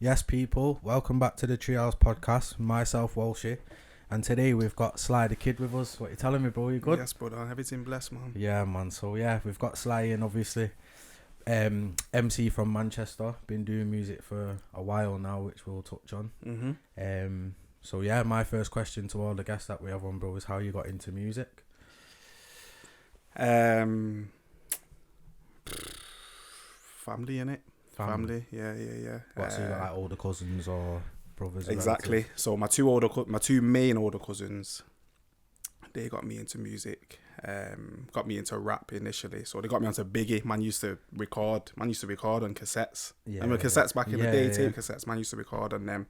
Yes, people, welcome back to the Treehouse Podcast. Myself, Walshy, and today we've got Sly The Kid with us. What you telling me, bro? You good? Yes, brother. Everything blessed, man. Yeah, man. So yeah, we've got Sly in, obviously. MC from Manchester, been doing music for a while now, which we'll touch on. So yeah, my first question to all the guests that we have on, bro, is how you got into music. Family, innit? Family. Yeah. What, so you got like older cousins or brothers? Exactly. Relatives? So my two main older cousins, they got me into music. Got me into rap initially. So they got me onto Biggie. Man used to record on cassettes. Yeah, Remember cassettes back in the day, tape yeah. cassettes. Man used to record on them,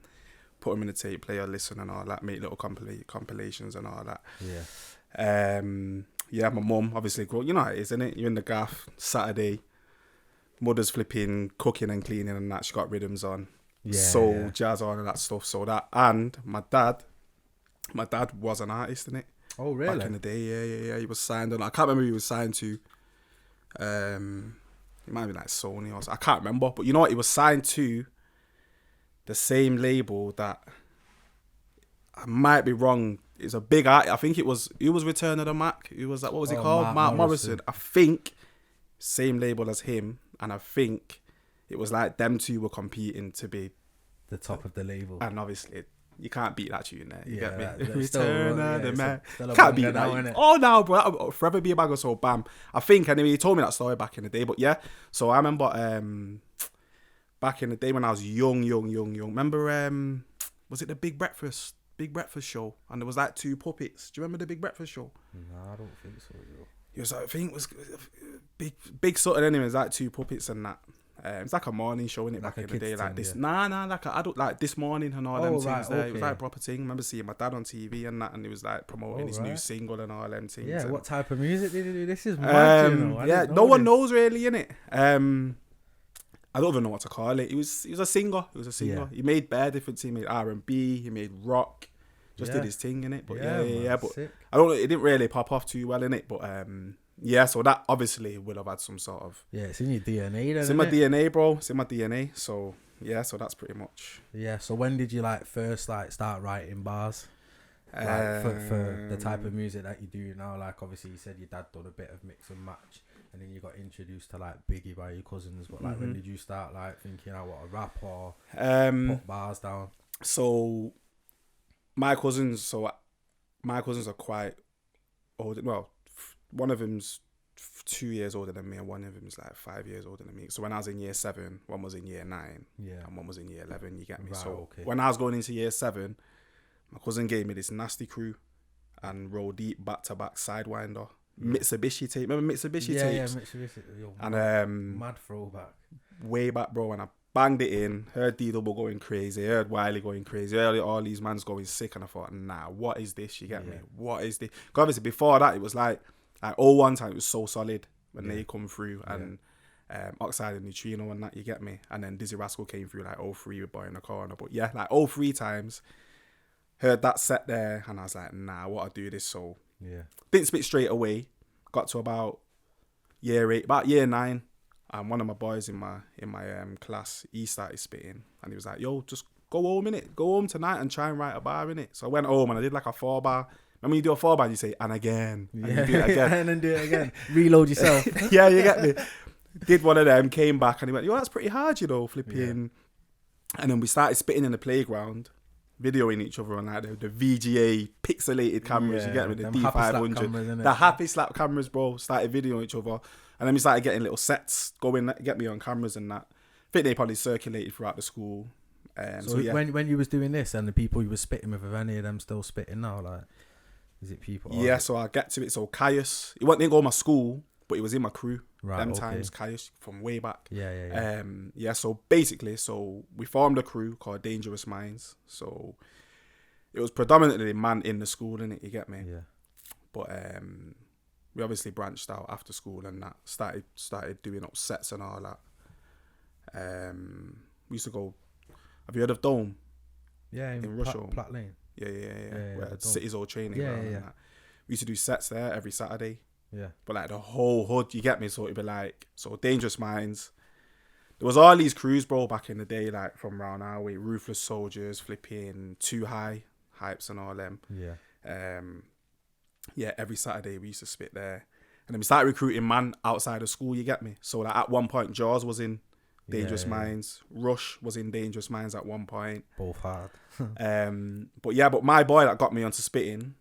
put them in the tape player, listen and all that, make little compilations and all that. Yeah. Yeah, my mum obviously, you know how it is, innit? You're in the gaff, Saturday, mother's flipping, cooking and cleaning and that. She got rhythms on, soul, jazz on and that stuff. So that, and my dad was an artist, innit? Oh, really? Back in the day, yeah. He was signed on. I can't remember who he was signed to. It might be like Sony or something. I can't remember. But you know what? He was signed to the same label that, I might be wrong, it's a big art. I think it was Return of the Mac. It was like, what was it called? Mark Morrison. I think same label as him, and I think it was like them two were competing to be the top of the label. And obviously you can't beat that tune there. You get me? Return of the Mac. Can't beat that. Oh no, bro, that'll forever be a banger. So bam. I think anyway, he told me that story back in the day. But yeah, so I remember back in the day when I was young. Remember was it the Big Breakfast show? And there was like two puppets. Do you remember the Big Breakfast show? No, I don't think so. It was, I think it was big sort of anyway. It was like two puppets and that. It's like a morning show, innit? Back in the day, like this. Yeah. Nah, like I don't like This Morning and all them things. There, it was like a proper thing. I remember seeing my dad on TV and that, and he was like promoting his new single and all them things. Yeah, and what type of music did he do? This is mad, you know. Yeah, no one knows really, innit? I don't even know what to call it. He was a singer. Yeah. He made bare different things. He made R&B. He made rock. Just did his thing, innit? But yeah. But sick. I don't know. It didn't really pop off too well, innit? But yeah. So that obviously would have had some sort of. Yeah, it's in your DNA. It's in my DNA, bro. It's in my DNA. So yeah. So that's pretty much. Yeah. So when did you first start writing bars? For the type of music that you do now, like obviously you said your dad done a bit of mix and match, and then you got introduced to Biggie by your cousins. But when did you start thinking I want to rap or put bars down? So my cousins are quite old. Well, one of them's 2 years older than me, and one of them's 5 years older than me. So when I was in year 7, one was in year 9, and one was in year 11. You get me? Right, so when I was going into year 7. My cousin gave me this nasty crew and roll deep back-to-back Sidewinder. Mitsubishi tape. Remember Mitsubishi tapes? Yeah, Mitsubishi. Yo, and mad throwback. Way back, bro. And I banged it in. Heard D-Double going crazy. Heard Wiley going crazy. Heard all these mans going sick. And I thought, nah, what is this? You get me? What is this? Because obviously before that, it was like 01 time, it was so solid when they come through. And Oxide and Neutrino and that, you get me? And then Dizzy Rascal came through 03 with Boy in the Corner. But yeah, 03 times. Heard that set there, and I was like, nah, I want to do this. So didn't spit straight away. Got to about year 8, about year 9, and one of my boys in my class, he started spitting, and he was like, yo, just go home, innit? Go home tonight and try and write a bar, innit? So I went home and I did a 4 bar. Remember when you do a 4 bar, you say, and again, and you do it again. And then do it again. Reload yourself. Yeah, you get me? Did one of them, came back, and he went, yo, that's pretty hard, you know, flipping. Yeah. And then we started spitting in the playground, videoing each other on the VGA pixelated cameras, you get me, the D500, the happy slap cameras, bro. Started videoing each other, and then we started getting little sets going, get me on cameras and that. I think they probably circulated throughout the school. So when you was doing this and the people you were spitting with, are any of them still spitting now? Is it people? Yeah, so I'll get to it. So Caius, he didn't go to my school, but he was in my crew. Times, Caius, from way back. Yeah. So basically, we formed a crew called Dangerous Minds. So it was predominantly man in the school, innit? You get me? Yeah. But we obviously branched out after school and that. Started doing up sets and all that. We used to go. Have you heard of Dome? Yeah, in Russia. Platt Lane. Yeah. Where City's old training ground. And that. We used to do sets there every Saturday. Yeah. But the whole hood, you get me? So it'd be so Dangerous Minds, there was all these crews, bro, back in the day, like from round our way, Ruthless Soldiers, flipping Too High, Hypes and all them. Yeah. Yeah, every Saturday we used to spit there. And then we started recruiting man outside of school, you get me? So like at one point, Jaws was in Dangerous Minds. Rush was in Dangerous Minds at one point. Both hard. But my boy that got me onto spitting,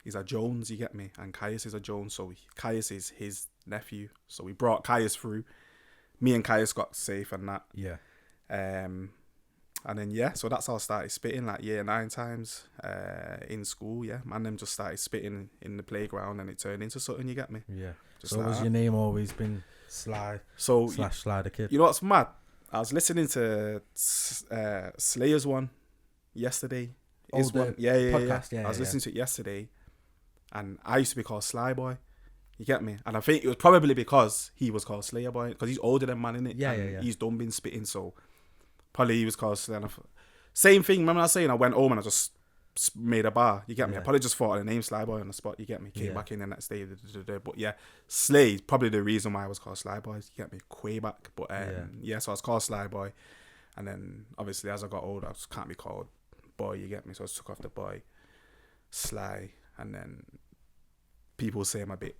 he's a Jones, you get me? And Caius is a Jones, so Caius is his nephew. So we brought Caius through. Me and Caius got safe and that. Yeah. And then, so that's how I started spitting, like year 9 times in school, Man, them just started spitting in the playground and it turned into something, you get me? Yeah. Just so like was that. your name always been Sly Sly the Kid? You know what's mad? I was listening to Slayer's one yesterday. Podcast, I was listening to it yesterday and I used to be called Sly Boy. You get me? And I think it was probably because he was called Slayer Boy, because he's older than man, innit? Yeah. He's done been spitting, so probably he was called Slayer. Same thing, remember I was saying I went home and I just made a bar, you get me? I probably just thought of the name Sly Boy on the spot, you get me? Came back in the next day, but yeah, Slay is probably the reason why I was called Sly Boy, you get me? Way back, but so I was called Sly Boy, and then obviously as I got older, I just can't be called Boy, you get me? So I just took off the Boy, Sly, and then people say I'm a bit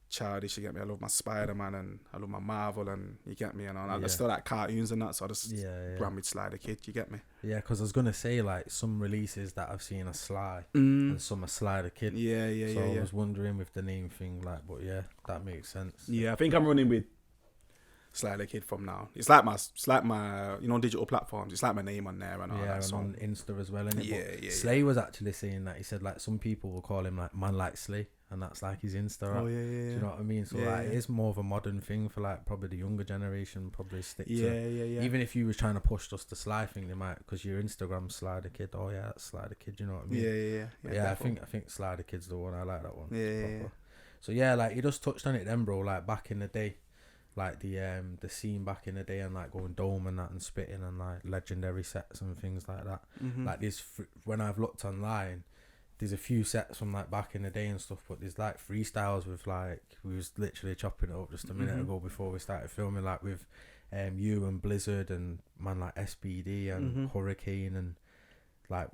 childish, you get me? I love my Spider-Man and I love my Marvel, and you get me? And all that. I still like cartoons and that, so I just ran with Sly the Kid, you get me? Yeah, because I was going to say, like, some releases that I've seen are Sly and some are Sly the Kid. So I was wondering with the name thing, like, but yeah, that makes sense. Yeah, I think I'm running with Sly the Kid from now. It's like my digital platforms. It's like my name on there and all that. And so. on Insta as well, innit? Yeah. Slay was actually saying that. He said, like, some people will call him, like, Man Like Slay, and that's like his Insta. Oh, yeah. Do you know what I mean? So, it is more of a modern thing for, like, probably the younger generation, probably stick to. Yeah. Even if you was trying to push us to Sly thing, they might, because your Instagram Sly the Kid. Oh, yeah, that's Sly the Kid, you know what I mean? Yeah, I think Sly the Kid's the one. I like that one. Yeah. So, yeah, like, you just touched on it then, bro, like, back in the day. Like the scene back in the day, and like going dome and that and spitting and like legendary sets and things like that. Like this, when I've looked online, there's a few sets from like back in the day and stuff, but there's like freestyles with like, we was literally chopping it up just a minute ago before we started filming, like with you and Blizzard and man like SBD and Hurricane, and like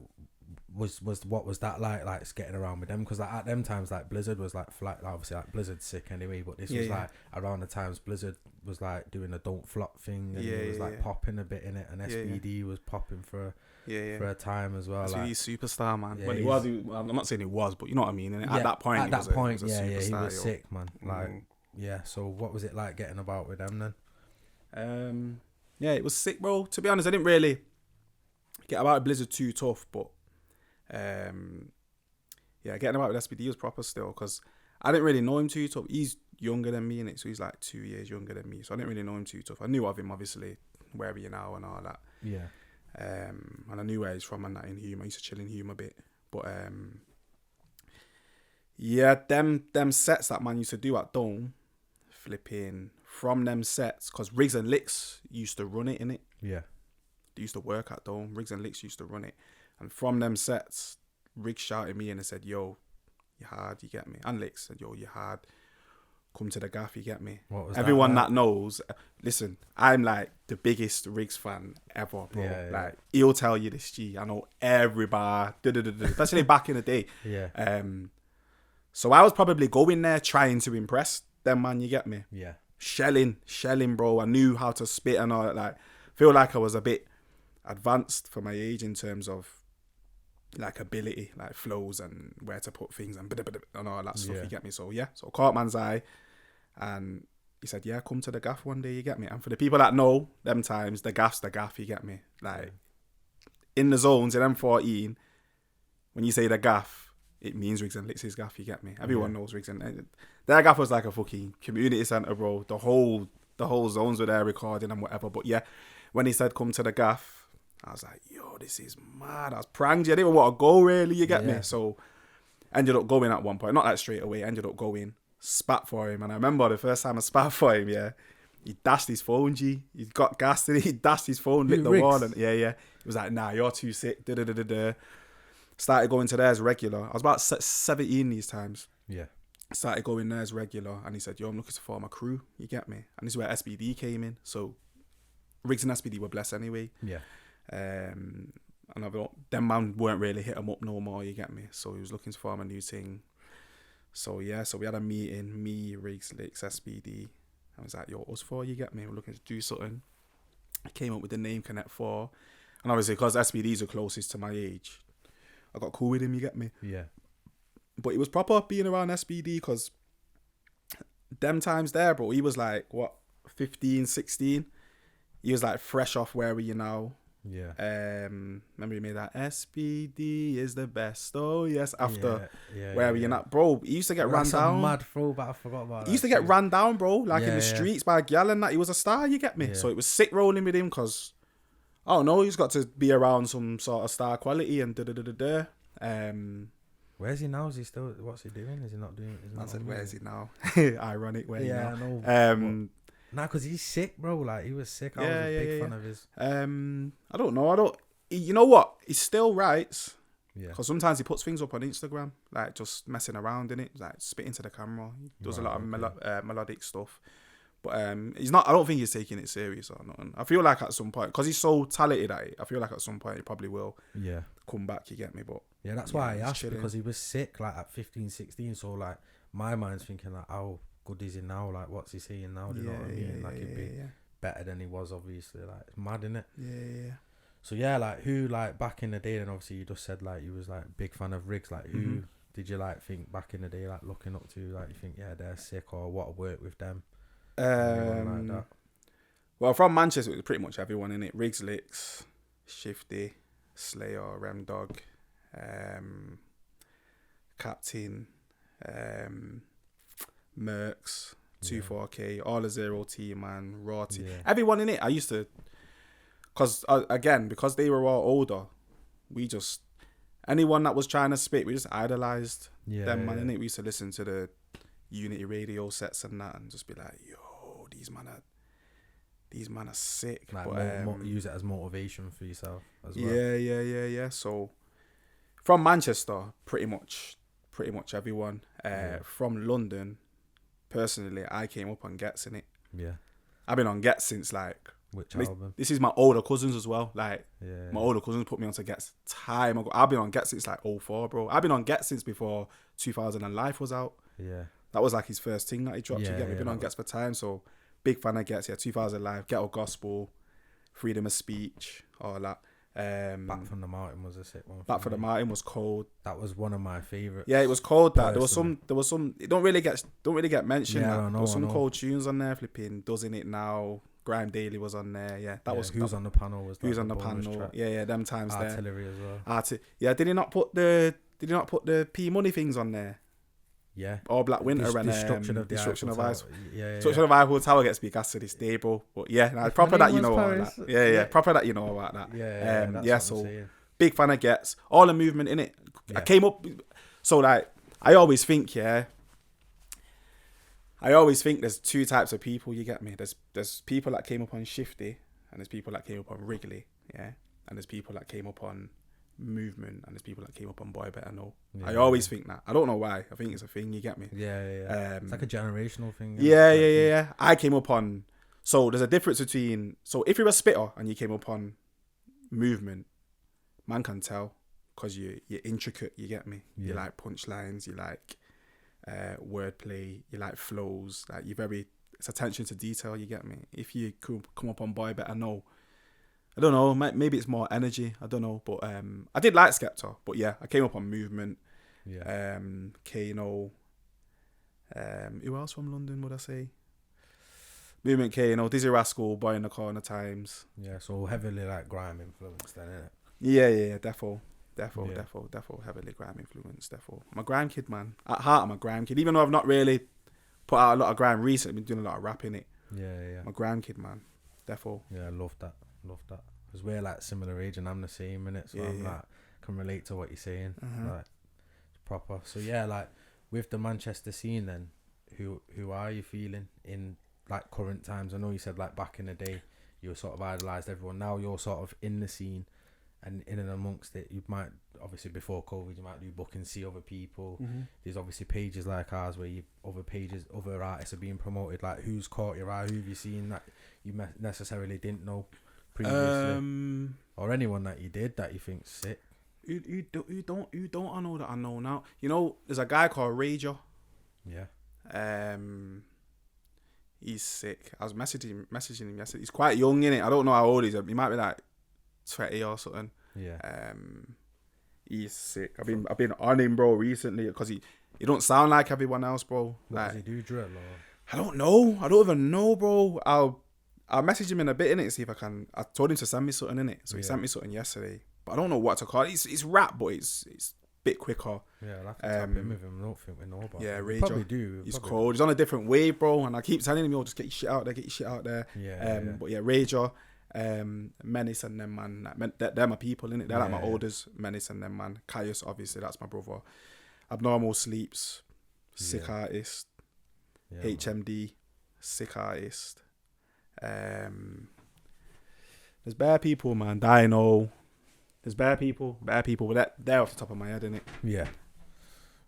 what was that like getting around with them? Because like at them times, like Blizzard was like flat, obviously like Blizzard's sick anyway, but this was like around the times Blizzard was like doing a don't flop thing, and he was like popping a bit in it, and SBD was popping for a time as well. Like, he's superstar, man. Yeah, Well, he was. I'm not saying he was, but you know what I mean. And at that point, he was a superstar, he was sick, man. Like, so what was it like getting about with them then? It was sick, bro. To be honest, I didn't really get about Blizzard too tough, but getting about with SBD was proper still, because I didn't really know him too tough. He's younger than me, innit? So he's like 2 years younger than me, so I didn't really know him too tough. I knew of him, obviously, wherever you now and all that. And I knew where he's from and that in Hume. I used to chill in Hume a bit, but them sets that man used to do at Dome, flipping from them sets, because Riggs and Licks used to run it, innit? They used to work at Dome. Riggs and Licks used to run it. And from them sets, Riggs shouted me in and said, yo, you hard, you get me? And Licks said, yo, you hard. Come to the gaff, you get me? Everyone that knows, listen, I'm like the biggest Riggs fan ever, bro. Like, he'll tell you this, G. I know every bar, especially back in the day. So I was probably going there trying to impress them, man, you get me? Shelling, bro. I knew how to spit and all that. Like, feel like I was a bit advanced for my age in terms of like ability, like flows and where to put things and all that stuff, you get me? So caught man's eye, and he said, come to the gaff one day, you get me? And for the people that know them times, the gaff's the gaff, you get me? Like, in the zones in M14, when you say the gaff, it means Riggs and Licks' gaff, you get me? Everyone knows Riggs and their gaff was like a fucking community centre, bro. The whole zones were there recording and whatever. But when he said come to the gaff, I was like, yo, this is mad. I was pranked. I didn't even want to go, really, you get me? So ended up going at one point, not like straight away, ended up going, spat for him. And I remember the first time I spat for him, he dashed his phone, G. He got gassed in it, he dashed his phone, lit the wall, and he was like, nah, you're too sick, Started going to theirs regular. I was about 17 these times. Started going theirs regular, and he said, yo, I'm looking to form a crew, you get me? And this is where SBD came in. So Riggs and SBD were blessed anyway. Yeah. And them man weren't really hit him up no more, you get me? So he was looking to form a new thing. So yeah, so we had a meeting, me, Riggs, Licks, SBD. I was like, yo, us four, you get me? We're looking to do something. I came up with the name Connect 4. And obviously, because SBD's the closest to my age, I got cool with him, you get me? Yeah. But it was proper being around SBD because them times there, bro, he was like, what, 15, 16? He was like fresh off Where Are You Now? Yeah. Remember he made that SBD is the best. Oh yes, after yeah, Where Are You Now, bro? He used to get ran down. Mad throwback. I forgot about that. He used to get ran down, bro. Like in the streets by a gal and that. He was a star. You get me? Yeah. So it was sick rolling with him because I don't know. He's got to be around some sort of star quality and da. Where's he now? Is he still? What's he doing? Is he not doing? I said, where's he now? Ironic. Where yeah, you know? I know. Nah, because he's sick, bro. Like, he was sick. I was a big fan of his. I don't know. You know what? He still writes. Yeah. Because sometimes he puts things up on Instagram, like just messing around in it, like spitting to the camera. He does a lot of melodic stuff. But he's not. I don't think he's taking it serious or nothing. I feel like at some point, because he's so talented at it, I feel like at some point he probably will come back, you get me? But yeah, that's why I asked, because he was sick, like, at 15, 16. So, like, my mind's thinking, like, how good is he now? Like, what's he saying now? Do you know what I mean? Like, he'd be better than he was, obviously. Like, it's mad, innit? Yeah. So, yeah, like, who, like, back in the day, and obviously you just said, like, you was, like, big fan of Riggs. Like, who did you, like, think back in the day, like, looking up to? Like, you think, yeah, they're sick, or what work with them? Like that? Well, from Manchester, it was pretty much everyone in it. Riggs, Licks, Shifty, Slayer, Rem Dog, Captain, Mercs, 24K, all the Zero T, man, Raw T. Everyone in it, I used to, because they were all older, we just, anyone that was trying to spit, we just idolized them, man, in it. We used to listen to the Unity radio sets and that, and just be like, yo, these man are sick. Like, but use it as motivation for yourself as well. Yeah. So from Manchester, pretty much everyone. From London, personally, I came up on Gets in it. Yeah. I've been on Gets since like, which album? This is my older cousins as well. Like, my older cousins put me onto Gets time ago. I've been on Gets since like 04, bro. I've been on Gets since before 2000 and Life was out. Yeah. That was like his first thing that he dropped. You get me? Been on Gets for time, so big fan of Gets. Yeah, 2000 Live, Ghetto Gospel, Freedom of Speech, all that. Back from the Mountain was a sick one. Back from the Mountain was cold. That was one of my favourites. Yeah, it was cold. That there was some. It don't really get mentioned. Yeah, there was some cold tunes on there. Flipping Doesn't It Now. Grime Daily was on there. Yeah, that was. Who's on the panel? Who's on the panel? Track. Yeah. Them times Artillery there. As well. Yeah, did he not put the P Money things on there? Yeah. All Black Winter and Destruction of Ice. Yeah. Destruction of Eiffel Tower gets big ass to this day, bro. But yeah, proper that you know about that. Yeah. Proper that you know about that. Yeah. So big fan of Gets. All the movement in it. Yeah. I came up. So like, I always think there's two types of people. You get me? There's people that came up on Shifty, and there's people that came up on Wrigley. Yeah. And there's people that came up on Movement, and there's people that came up on Boy Better Know. I always think that. I don't know why. I think it's a thing, you get me? Yeah. It's like a generational thing. Yeah. I came up on, so there's a difference between, so if you're a spitter and you came up on Movement, man can tell, because you're intricate, you get me? You like punchlines, you like wordplay, you like flows, like it's attention to detail, you get me? If you could come up on Boy Better Know, I don't know, maybe it's more energy, I don't know, but I did like Skepta, but yeah, I came up on Movement, Kano, who else from London would I say? Movement, Kano, Dizzy Rascal, Boy in the Corner Times. Yeah, so heavily like grime influence then, innit? Yeah, defo, heavily grime influence, defo. I'm a grime kid, man. At heart, I'm a grime kid, even though I've not really put out a lot of grime recently, I've been doing a lot of rap in it. Yeah. I'm a grime kid, man, defo. Yeah, I love that. Because we're like similar age and I'm the same in it, so I'm like can relate to what you're saying. Like, it's proper. So yeah, like with the Manchester scene then, who are you feeling in like current times? I know you said like back in the day you were sort of idolised everyone. Now you're sort of in the scene and in and amongst it. You might, obviously before COVID, you might do book and see other people. There's obviously pages like ours where other artists are being promoted. Like, who's caught your eye? Who have you seen that you necessarily didn't know previously, or anyone that you did that you think's sick? You don't I know that I know now. You know, there's a guy called Rager. Yeah. He's sick. I was messaging him yesterday. He's quite young, innit? I don't know how old he is. He might be like 20 or something. Yeah. He's sick. I've been on him, bro, recently because he don't sound like everyone else, bro. What like, does he do, drill or? I don't know. I don't even know, bro. I'll message him in a bit, innit, see if I can. I told him to send me something, innit. So he sent me something yesterday, but I don't know what to call it. It's rap, but it's a bit quicker. Yeah, I'll have to tap in with him. I don't think we know about Yeah, him. Rager. Probably do. He's cold. He's on a different wave, bro. And I keep telling him, yo, just get your shit out there, Yeah. But yeah, Rager, Menace and them, man. Like, they're my people, innit? They're like my oldest. Menace and them, man. Caius, obviously, that's my brother. Abnormal Sleeps, sick artist. Yeah, HMD, sick artist. There's bare people, man. Dino. There's bare people, but they're off the top of my head, innit? Yeah.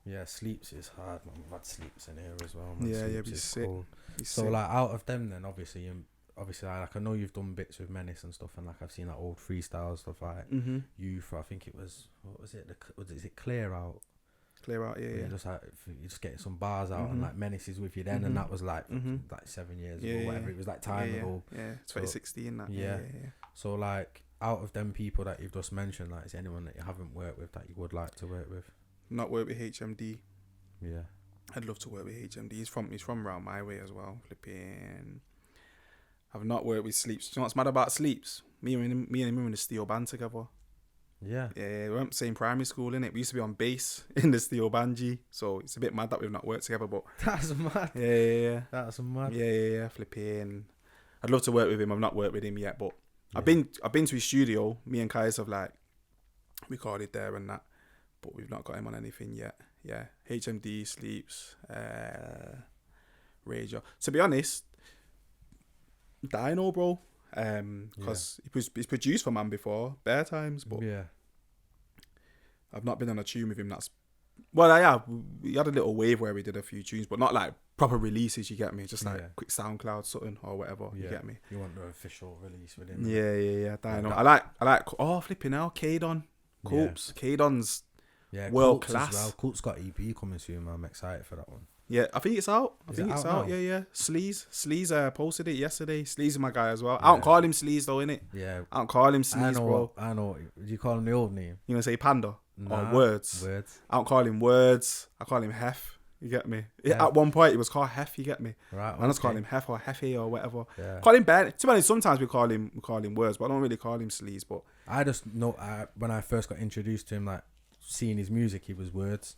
Yeah, Sleeps is hard, man. We've had Sleeps in here as well, man. Yeah, Sleeps he's is sick. cool. He's So, sick. like, out of them, then, obviously, like, I know you've done bits with Menace and stuff, and, like, I've seen, like, old freestyle stuff, like, Youth, I think it was, what was it? Was it Clear Out? Clear Out, yeah. You just get some bars out, and, like, Menace is with you then, and that was, like, 7 years ago, whatever. It was, like, time ago. Yeah, 2016, that. Yeah. So, like, out of them people that you've just mentioned, like, is there anyone that you haven't worked with that you would like to work with? Not work with HMD. Yeah. I'd love to work with HMD. He's from around my way as well. Flipping. I've not worked with Sleeps. Do you know what's mad about Sleeps? Me and him were in the steel band together. Yeah. Yeah, we went to the same primary school, innit? We used to be on bass in the steel band G. So it's a bit mad that we've not worked together, but That's mad. Yeah. That's mad. Yeah. Flipping. I'd love to work with him. I've not worked with him yet, but I've been to his studio. Me and Kais have like recorded there and that, but we've not got him on anything yet. Yeah, HMD, Sleeps, Rager. To be honest, Dino, bro, because he's produced for Man before, bare times, but I've not been on a tune with him. We had a little wave where we did a few tunes, but not like proper releases. You get me? Just like quick SoundCloud something or whatever. You get me? You want the official release with him? Yeah. Dino. I like. Oh, flipping hell, Kadon, Corpse, Kadon's. Yeah, world Colt's class. As well. Colt's got EP coming soon, man. I'm excited for that one. Yeah, I think it's out. I think it's out. Yeah. Sleaze posted it yesterday. Sleaze is my guy as well. I don't call him Sleaze though, innit? Yeah. I don't call him Sleaze, bro. I know. Do you call him the old name? You gonna say Panda? Nah, or Words? I don't call him Words. I call him Hef. You get me? Yeah. At one point, it was called Hef. You get me? Right. I just call him Hef or Hefe or whatever. Yeah. Call him Ben. To be honest, sometimes we call him Words, but I don't really call him Sleaze. But I just know when I first got introduced to him, like seeing his music, he was Words.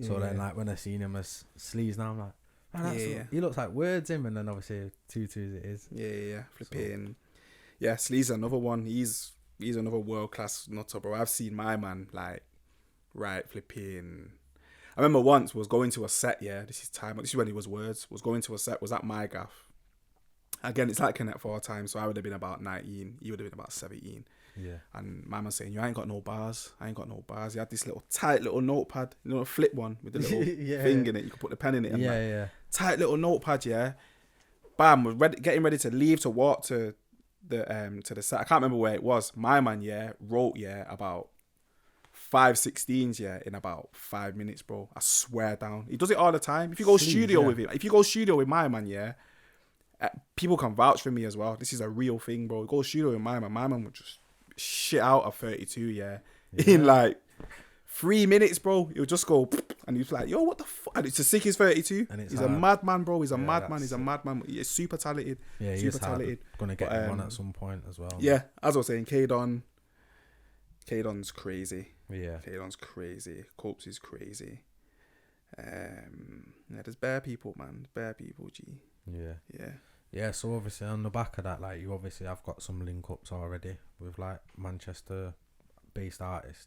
So then, like when I seen him as Sleaze, now I'm like, man, he looks like Words him, and then obviously 2 2s it is. Yeah. Flipping. Yeah, Sleaze another one. He's another world class nutter, bro. I've seen my man like flipping. I remember once was going to a set. Yeah, this is when he was Words. Was going to a set. Was at my gaff. Again, it's like Connect 4 times, so I would have been about 19. He would have been about 17. Yeah. And my man saying, "You ain't got no bars. I ain't got no bars." He had this little tight little notepad, flip one with the little thing in it. You could put the pen in it. And tight little notepad. Yeah. Bam. We're getting ready to leave to walk to the set. I can't remember where it was. My man, wrote about 5 16s in about 5 minutes, bro. I swear down. He does it all the time. If you go studio with him, if you go studio with my man, people can vouch for me as well. This is a real thing, bro. Go studio with my man. My man would just shit out a 32, in like 3 minutes, bro. He'll just go, and he's like, "Yo, what the fuck?" And it's the sickest 32. And he's a madman, bro. He's a madman. He's a madman. He's super talented. Yeah, he's super talented. Gonna get him on at some point as well. Yeah, as I was saying, Kadon's crazy. Yeah, Kadon's crazy. Corpse is crazy. There's bare people, man. Bare people, G. Yeah, so obviously on the back of that, like you obviously have got some link-ups already with like Manchester-based artists.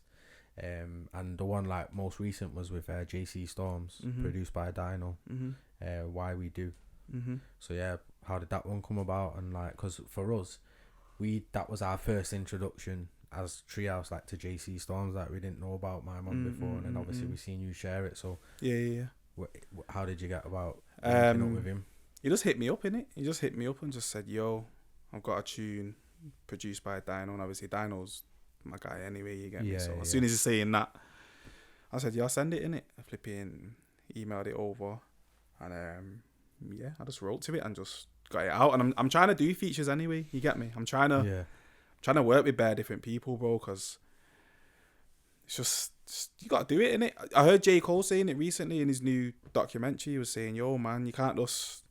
And the one like most recent was with JC Storms, produced by Dino, Why We Do. So yeah, how did that one come about? And like, because for us, that was our first introduction as Treehouse, like to JC Storms, that we didn't know about my mum before, and then obviously we seen you share it. So yeah. How did you get about linking up with him? He just hit me up, innit? He just hit me up and just said, "Yo, I've got a tune produced by Dino, and obviously Dino's my guy anyway, you get me? Yeah, So yeah. as soon as he's saying that, I said, yeah, I'll send it, innit? I flipping emailed it over, and yeah, I just wrote to it and just got it out. And I'm trying to do features anyway, you get me? I'm trying to work with bare different people, bro, because it's just you gotta do it, innit? I heard J. Cole saying it recently in his new documentary. He was saying, yo, man, you can't just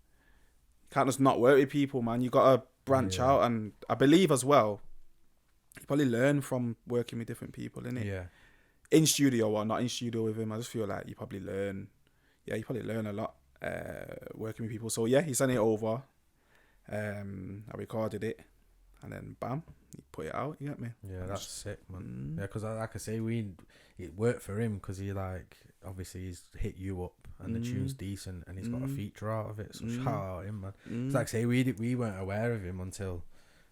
not work with people, man. You gotta branch out. And I believe as well, you probably learn from working with different people, innit? Yeah. In studio or not in studio with him, I just feel like you probably learn a lot working with people. So yeah, he sent it over. I recorded it, and then bam, he put it out. You get me? Yeah, that's sick, man. Yeah, because like I say, it worked for him because he obviously he's hit you up and the tune's decent and he's got a feature out of it. So shout out him, man. It's like I say, we weren't aware of him until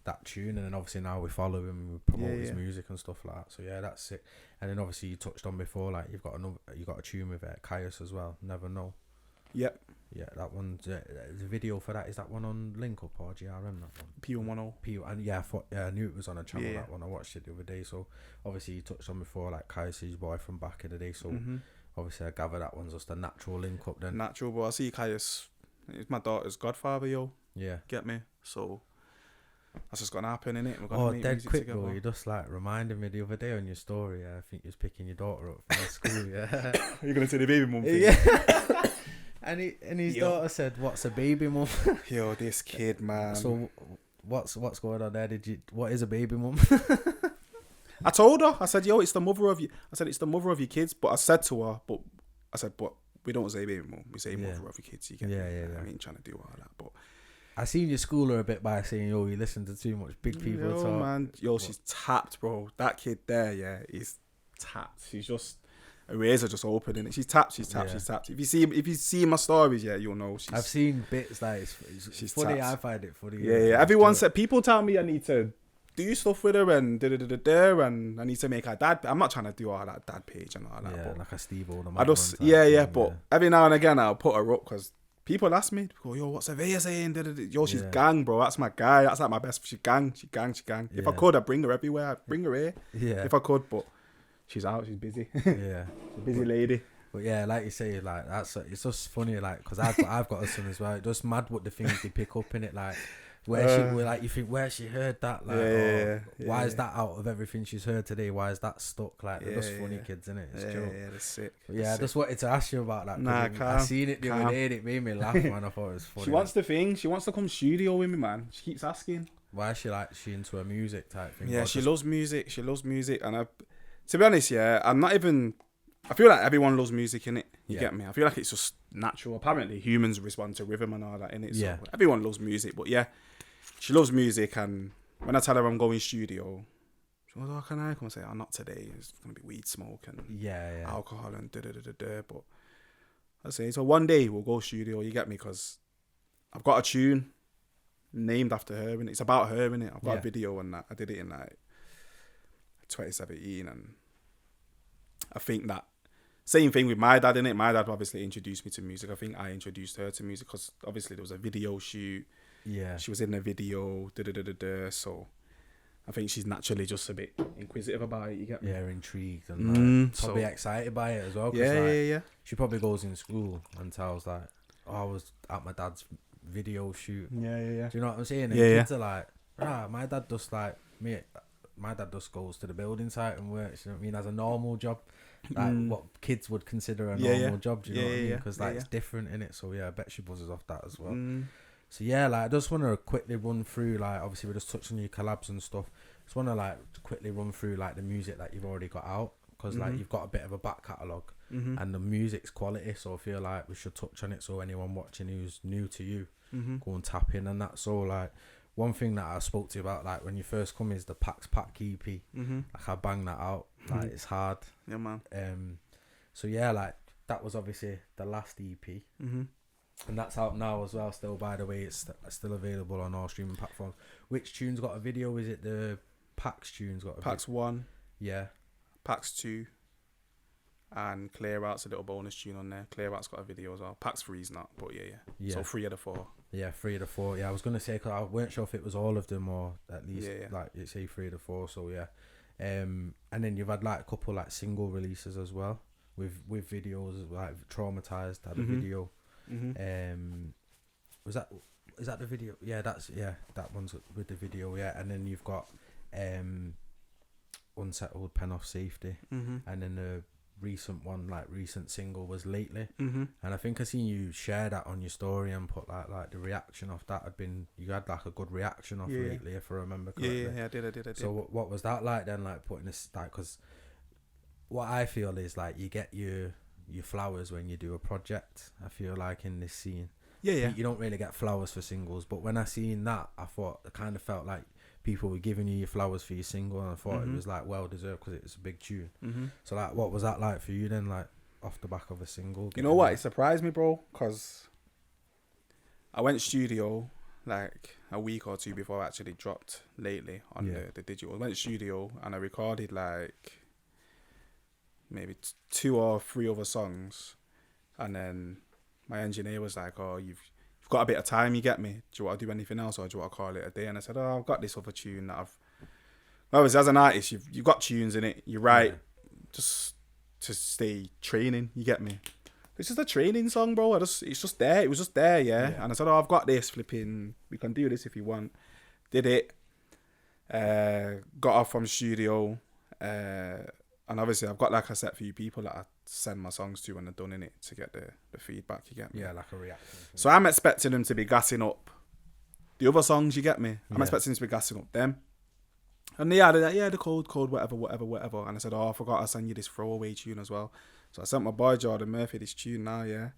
that tune, and then obviously now we follow him and we promote his music and stuff like that. So yeah, that's sick. And then obviously you touched on before, like you got a tune with Caius as well. Never Know. Yep. Yeah, that one. The video for that, is that one on Link Up or GRM? That one. P110. And yeah, I knew it was on a channel. That one, I watched it the other day. So obviously you touched on before, like Caius' boy from back in the day. So obviously I gather that one's just a natural link up then. Natural, but I see Caius. He's my daughter's godfather, yo. Yeah. Get me? So that's just gonna happen, innit? Oh, dead quick, bro. You just reminded me the other day on your story. I think you was picking your daughter up from school. Yeah. You're gonna say the baby mum thing? Yeah. and his daughter said, "What's a baby mum?" Yo, this kid, man. So what's going on there? What is a baby mum? I told her. I said, "Yo, it's the mother of you." I said, "It's the mother of your kids." But I said to her, "But we don't say baby mum. We say mother of your kids." You get me? I ain't trying to do all that, but. I seen you school her a bit by saying, yo, you listen to too much big people talk. Man. Yo, she's tapped, bro. That kid there, yeah, is tapped. She's just, her ears are just open, innit? She's tapped. If you see my stories, yeah, you'll know. I've seen bits like, she's funny, tapped. I find it funny. Yeah. Everyone said, people tell me I need to do stuff with her and and I need to make her dad. I'm not trying to do all that dad page and all that. Yeah, but like a Steve Oldham. But every now and again I'll put her up because people ask me, go, yo, what's Avea saying? Yo, she's gang, bro. That's my guy. That's like my best. She gang. If I could, I'd bring her everywhere. I'd bring her here. Yeah. If I could, but she's out. She's busy. Yeah. She's a busy lady. But yeah, like you say, like it's just funny, like, because I've got a son as well. It's just mad what the things they pick up in it, like. You think where she heard that, like, why is that out of everything she's heard today? Why is that stuck? Like, they're just funny kids, innit? It's joke. Yeah, they're sick. I just wanted to ask you about that. I seen it the other day and it made me laugh, man. I thought it was funny. She wants the thing. She wants to come studio with me, man. She keeps asking. Why is she into her music type thing? Yeah, she loves music. And to be honest, I'm not even. I feel like everyone loves music, innit? You get me? I feel like it's just natural. Apparently, humans respond to rhythm and all that, innit? So everyone loves music, but yeah. She loves music, and when I tell her I'm going studio, she goes, "Oh, can I come?" I say, "Oh, not today. It's gonna be weed smoke and alcohol and da." But I say, so one day we'll go studio. You get me? Because I've got a tune named after her, and it's about her, innit? I've got a video and that. I did it in like 2017, and I think that same thing with my dad, innit? My dad obviously introduced me to music. I think I introduced her to music because obviously there was a video shoot. Yeah, she was in the video. So I think she's naturally just a bit inquisitive about it. You get me? Yeah, intrigued and probably excited by it as well. Yeah. She probably goes in school and tells like, "Oh, I was at my dad's video shoot." Yeah. Do you know what I'm saying? And kids are like, my dad just like me. My dad just goes to the building site and works. You know what I mean? As a normal job, like what kids would consider a normal job. Do you know what I mean? Because it's different in it. So I bet she buzzes off that as well. So like I just want to quickly run through, like, obviously we just touched on your collabs and stuff. Just want to like quickly run through like the music that you've already got out, because like you've got a bit of a back catalogue and the music's quality. So I feel like we should touch on it so anyone watching who's new to you go and tap in and that. So like one thing that I spoke to you about, like when you first come, is the Pax Pack EP. Like I bang that out. Like it's hard. Yeah, man. So like that was obviously the last EP. And that's out now as well still, by the way. It's still available on all streaming platforms. Which tune's got a video? Is it the Pax tune's got a Pax 1. Yeah. Pax 2. and Clear Out's a little bonus tune on there. Clear Out's got a video as well. Pax 3's not, but yeah. So 3 of the 4. Yeah, 3 of the 4. Yeah, I was gonna say because I weren't sure if it was all of them or at least like you say 3 of the 4. So yeah, and then you've had like a couple like single releases as well with videos like Traumatized had a video. Is that the video? Yeah, that one's with the video. Yeah, and then you've got Unsettled, Pen Off Safety, and then the recent single was Lately, and I think I seen you share that on your story and put like the reaction off that you had like a good reaction off Lately, if I remember correctly. Yeah, I did. So what was that like then, like putting this, like, because what I feel is like you get your flowers when you do a project. I feel like in this scene, you don't really get flowers for singles, but when I seen that, I kind of felt like people were giving you your flowers for your single, and I thought it was like well deserved because it's a big tune. So like, what was that like for you then, like off the back of a single? You know what, it surprised me, bro, because I went studio like a week or two before I actually dropped Lately on the digital. I went studio and I recorded like maybe 2 or 3 other songs, and then my engineer was like, oh, you've got a bit of time, you get me? Do you want to do anything else, or do you want to call it a day? And I said, oh, I've got this other tune that obviously as an artist, you've got tunes in it, you write just to stay training, you get me? It's just a training song, bro. It was just there, and I said, oh, I've got this, flipping, we can do this if you want. Did it, got off from studio, and obviously I've got like a set few people that I send my songs to when they're done in it to get the feedback, you get me? Yeah, like a reaction. So I'm expecting them to be gassing up the other songs, you get me? I'm expecting them to be gassing up them. And they're cold, whatever. And I said, oh, I forgot I sent you this throwaway tune as well. So I sent my boy Jordan Murphy this tune now, and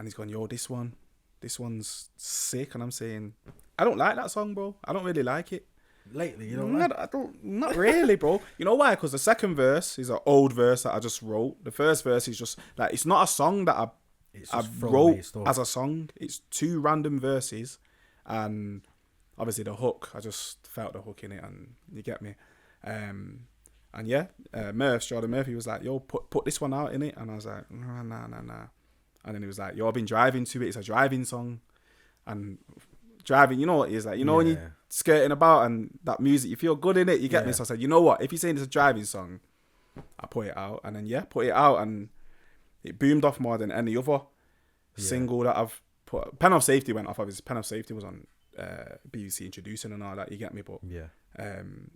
he's gone, yo, this one's sick. And I'm saying, I don't like that song, bro. I don't really like it. Lately, you know, not really, bro. You know why? Because the second verse is an old verse that I just wrote. The first verse is just like, it's not a song that I wrote as a song. It's 2 random verses, and obviously the hook, I just felt the hook in it, and you get me. And yeah, Jordan Murphy was like, yo, put this one out in it, and I was like, nah. And then he was like, yo, I've been driving to it. It's a driving song, and driving, you know what it is like, you know when you're skirting about and that music, you feel good in it, you get me? So I said, you know what, if you're saying it's a driving song, I put it out, and then put it out, and it boomed off more than any other single that I've put. Pen Off Safety went off, obviously. Pen Off Safety was on BBC Introducing and all that, you get me? But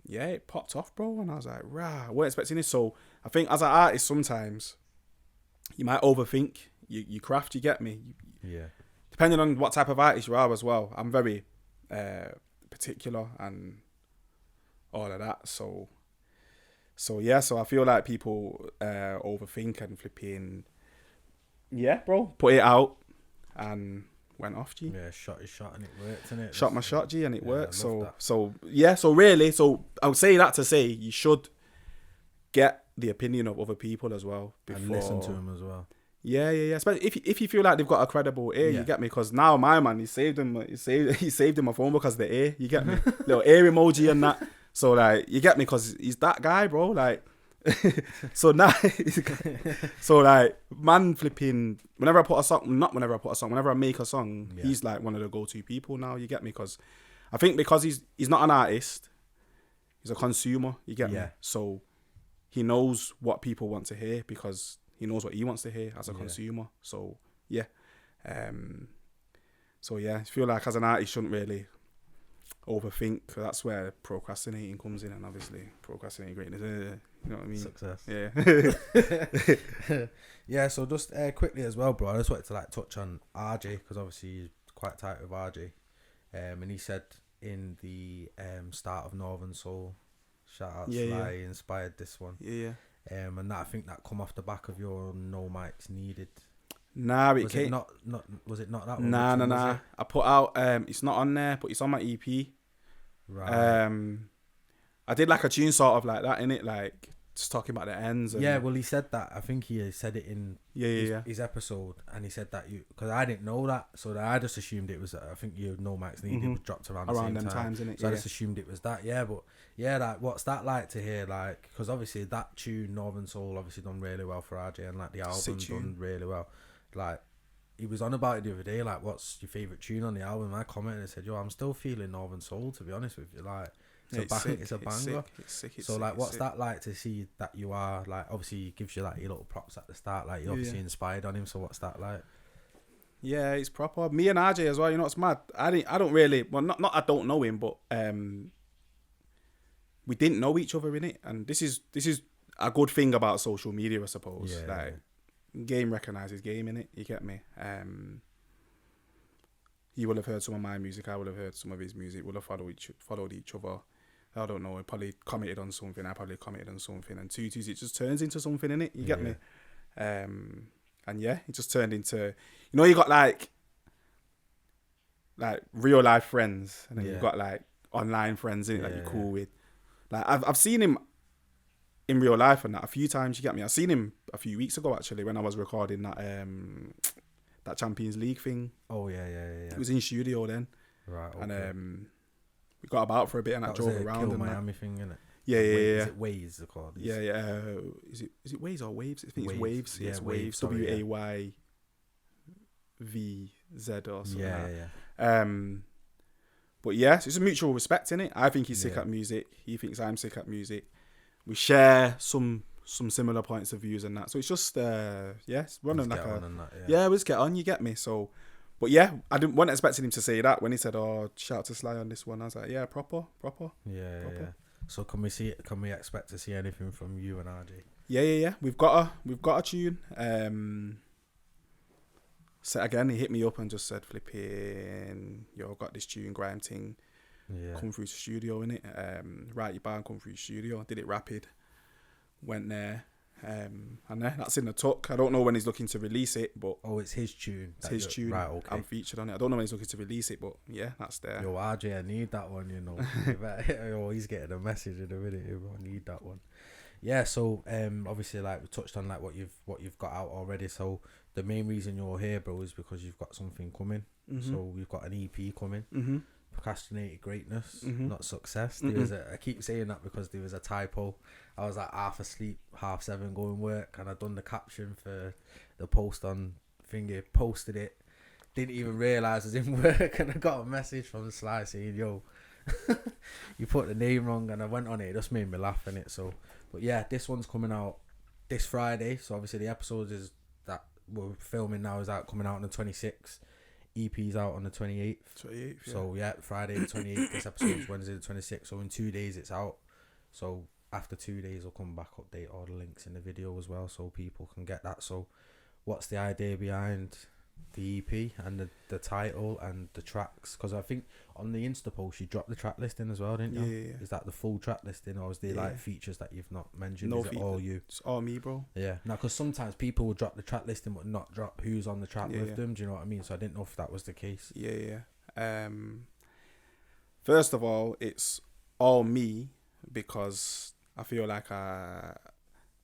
it popped off, bro, and I was like, rah, I wasn't expecting this. So I think as an artist, sometimes you might overthink your craft, you get me? Depending on what type of artist you are as well. I'm very particular and all of that. So I feel like people overthink and flipping. Yeah, bro. Put it out and went off, G. Yeah, shot his shot and it worked, innit? Shot my shot, G, and it worked. So really, I would say that to say you should get the opinion of other people as well before, and listen to them as well. Yeah. Especially if you feel like they've got a credible ear, you get me? Because now my man, he saved him in my phone because of the ear, you get me? Little ear emoji and that. So like, you get me? Because he's that guy, bro. Like, so now, man, flipping. Whenever I make a song, he's like one of the go-to people now. You get me? Because I think because he's not an artist, he's a consumer. You get me? So he knows what people want to hear because he knows what he wants to hear as a consumer. So I feel like as an artist, you shouldn't really overthink. That's where procrastinating comes in, and obviously procrastinating greatness. You know what I mean? Success. Yeah. Yeah. So just quickly as well, bro. I just wanted to like touch on RJ because obviously he's quite tight with RJ, and he said in the start of Northern Soul, shout out Sly, inspired this one. And that, I think that come off the back of your No Mics Needed. Nah, was it not that one? Nah. I put out it's not on there, but it's on my EP. Right. I did like a tune sort of like that in it, like just talking about the ends. And yeah, well, he said that. I think he said it in yeah. his episode, and he said that because I didn't know that, so that I just assumed it was. I think No Max Needed was dropped around the same them time. times, innit? So I just assumed it was that. Yeah, but yeah, like what's that like to hear? Like, because obviously that tune Northern Soul obviously done really well for RJ, and like the album done really well. Like he was on about it the other day. Like, what's your favorite tune on the album? I commented and said, "Yo, I'm still feeling Northern Soul, to be honest with you." Like. It's a banger. It's sick. So like, what's that like to see that you are like? Obviously, he gives you like your little props at the start. Like, you're obviously inspired on him. So what's that like? Yeah, it's proper. Me and RJ as well. You know, it's mad. I don't really. Well, not I don't know him, but we didn't know each other in it, and this is a good thing about social media, I suppose. Yeah. Like, game recognizes game in it. You get me? He will have heard some of my music. I will have heard some of his music. We'll have followed each other. I don't know. I probably commented on something. I probably commented on something. And it just turns into something, innit? You get me? And yeah, it just turned into... You know, you got like real life friends. And then you've got like online friends, innit? That you're cool with. Like, I've seen him in real life and that a few times, you get me? I seen him a few weeks ago, actually, when I was recording that Champions League thing. Oh, yeah. He was in studio then. Right, okay. And we got about for a bit and I drove around. Kill and Miami thing, innit? Yeah. Is it Waves, they're called? Yeah. Is it Waves or Waves? I think it's Waves. Yeah, it's Waves. WAYVZ or something. Yeah. But yeah, so it's a mutual respect in it. I think he's sick at music. He thinks I'm sick at music. We share some similar points of views and that. So it's just it's running like we just get on. You get me? So. But yeah, wasn't expecting him to say that when he said, "Oh, shout out to Sly on this one." I was like, "Yeah, proper." Yeah. So can we expect to see anything from you and RJ? Yeah. We've got a tune. So again, he hit me up and just said, "Flipping, yo, got this tune, grime thing. Come through the studio innit? Write your bar and come through the studio." Did it rapid. Went there. And that's in the tuck. I don't know when he's looking to release it, but it's his tune. It's his tune. Right, okay. I'm featured on it. I don't know when he's looking to release it, but yeah, that's there. Yo, RJ, I need that one. You know, yo, he's getting a message in a minute. I need that one. Yeah. So obviously, like we touched on, like what you've got out already. So the main reason you're here, bro, is because you've got something coming. Mm-hmm. So we've got an EP coming. Mm-hmm. Procrastinated Greatness, not Success. There was I keep saying that because there was a typo. I was like half asleep, 7:30 going work, and I'd done the caption for the post on thingy, posted it, didn't even realise I was in work, and I got a message from Sly saying, "Yo, you put the name wrong," and I went on it. It just made me laugh in it. So, but yeah, this one's coming out this Friday. So obviously the episode is that we're filming now is coming out on the 26th. EP's out on the 28th. So yeah, Friday the 28th. This episode's Wednesday the 26th. So in 2 days it's out. So after 2 days I'll come back, update all the links in the video as well, so people can get that. So what's the idea behind the EP and the title and the tracks? Because I think on the Insta post you dropped the track listing as well, didn't you? Yeah. Is that the full track listing, or is there like features that you've not mentioned? No, is it all you? It's all me, bro. Yeah. Now, because sometimes people will drop the track listing but not drop who's on the track with them. Do you know what I mean? So I didn't know if that was the case. Yeah. First of all, it's all me because I feel like I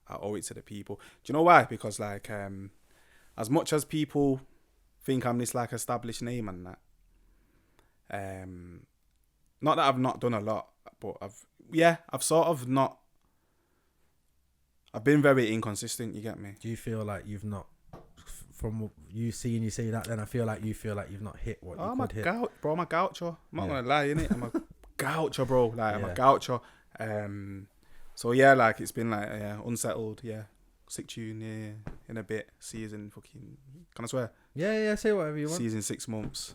owe it to the people. Do you know why? Because like as much as people think I'm this like established name and that, not that I've not done a lot, but I've sort of not. I've been very inconsistent. You get me? Do you feel like you've not, from you seeing you say that? Then I feel like you've not hit what you could hit. Bro, I'm a goucher. I'm not gonna lie, innit? I'm a goucher, bro. Like I'm a goucher. So yeah, like it's been like unsettled. Yeah, sick tune. Yeah, in a bit. Season fucking. Can I swear? Yeah. Say whatever you want. Season 6 months.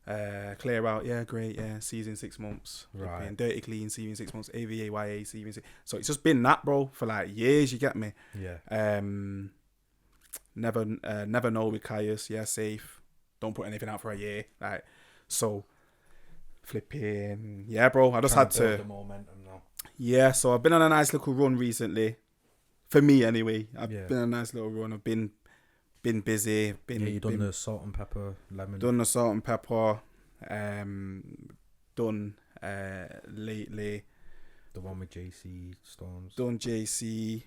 Clear out. Yeah, great. Yeah, season 6 months. Right. Being dirty clean. Season 6 months. AVAYA. Season 6. So it's just been that, bro, for like years. You get me? Yeah. Never know with Caius. Yeah, safe. Don't put anything out for a year. Like so. Flipping. Yeah, bro. I just had to. The momentum now. Yeah, so I've been on a nice little run recently. For me, anyway. I've been on a nice little run. I've been busy. You done the salt and pepper lemon. Done the salt and pepper. Done lately. The one with JC Stones. Done JC.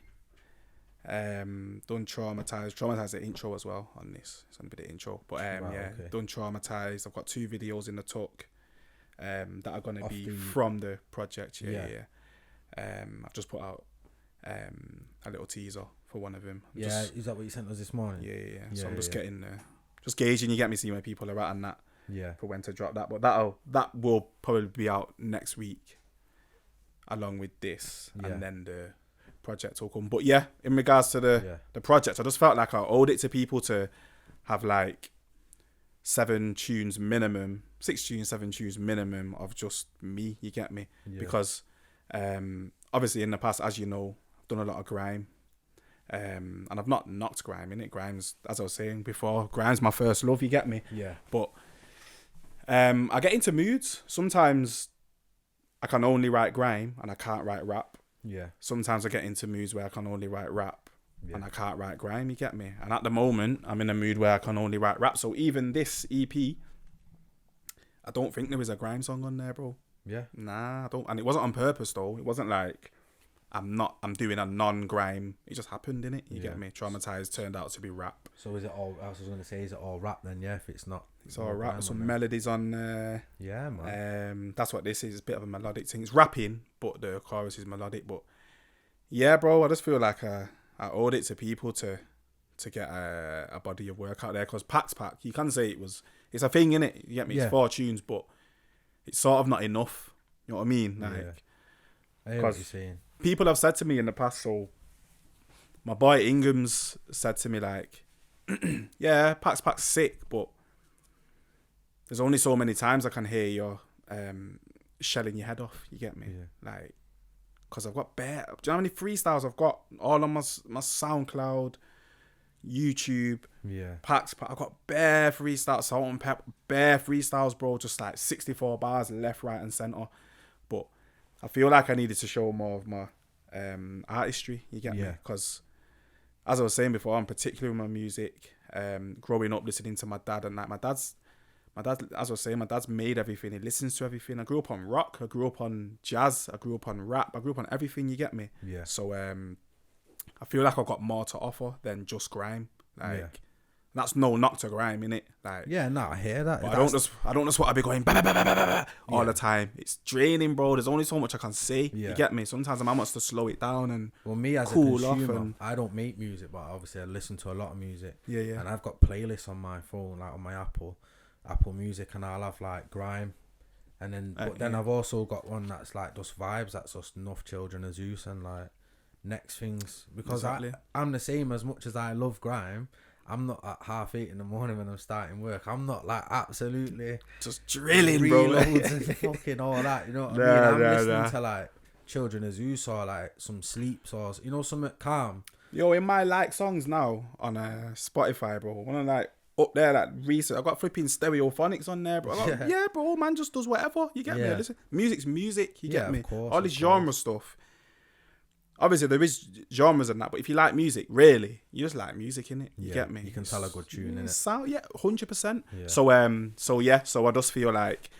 Done Traumatized. Traumatized the intro as well on this. It's on a bit of intro. But okay. Done Traumatized. I've got 2 videos in the tuck that are gonna be from the project. Yeah. I've just put out a little teaser for one of them. Is that what you sent us this morning? Yeah. So I'm just getting just gauging. You get me, see where people are at and that. Yeah. For when to drop that, but that will probably be out next week, along with this, and then the project will come. But yeah, in regards to the project, I just felt like I owed it to people to have like 7 tunes minimum, 6 tunes, 7 tunes minimum of just me. You get me? Yeah. Because obviously in the past, as you know, I've done a lot of grime. And I've not knocked grime in it. Grime's, as I was saying before, grime's my first love. You get me? Yeah. But I get into moods. Sometimes I can only write grime and I can't write rap. Yeah. Sometimes I get into moods where I can only write rap and I can't write grime. You get me? And at the moment, I'm in a mood where I can only write rap. So even this EP, I don't think there is a grime song on there, bro. Yeah. Nah, I don't. And it wasn't on purpose though. It wasn't like I'm doing a non-grime. It just happened, innit? You get me? Traumatized turned out to be rap. So is it all? I was going to say, is it all rap then? Yeah, if it's not. It's all rap. Some melodies on there. Yeah, man. That's what this is. It's a bit of a melodic thing. It's rapping, but the chorus is melodic. But yeah, bro, I just feel like I owed it to people to get a body of work out there. Because Pack, you can say it's a thing, innit? You get me? It's 4 tunes, but it's sort of not enough. You know what I mean? Like, I hear what you're saying. People have said to me in the past, so my boy Ingham's said to me like, yeah, Pack's sick, but there's only so many times I can hear you shelling your head off. You get me? Yeah. Like, because I've got bare. Do you know how many freestyles I've got all on my SoundCloud, YouTube? Yeah. Pack. I've got bare freestyles, Salt and Pep, bare freestyles, bro. Just like 64 bars, left, right, and center. But I feel like I needed to show more of my artistry. You get me? Because as I was saying before, I'm particular with my music. Growing up, listening to my dad, and like my dad's, as I was saying, my dad's made everything. He listens to everything. I grew up on rock. I grew up on jazz. I grew up on rap. I grew up on everything. You get me? Yeah. So I feel like I've got more to offer than just grime. Like that's no knock to grime, innit? Like I hear that. But I don't just want to be going bah, bah, bah, bah, bah, bah, all the time. It's draining, bro. There's only so much I can say. Yeah. You get me? Sometimes I'm much to slow it down and me as cool a consumer, off. I don't make music, but obviously I listen to a lot of music. Yeah. And I've got playlists on my phone, like on my Apple Music, and I'll have like grime, and then I've also got one that's like just vibes. That's just Enough Children of Zeus and like next things, because I'm the same. As much as I love grime, I'm not at 8:30 in the morning when I'm starting work. I'm not like absolutely just drilling, bro. Reloads and fucking all that. You know what I mean? I'm listening to like Children of Zeus or like some Sleeps or something calm. Yo, in my like songs now on Spotify, bro, one of like up there like recent, I've got flipping Stereophonics on there, bro. Yeah, bro, man just does whatever. You get me? Listen, music's music. You get me? Course, all this genre stuff. Obviously, there is genres and that, but if you like music, really, you just like music, innit? You get me? You can tell a good tune, innit? 100%. Yeah. So I just feel like,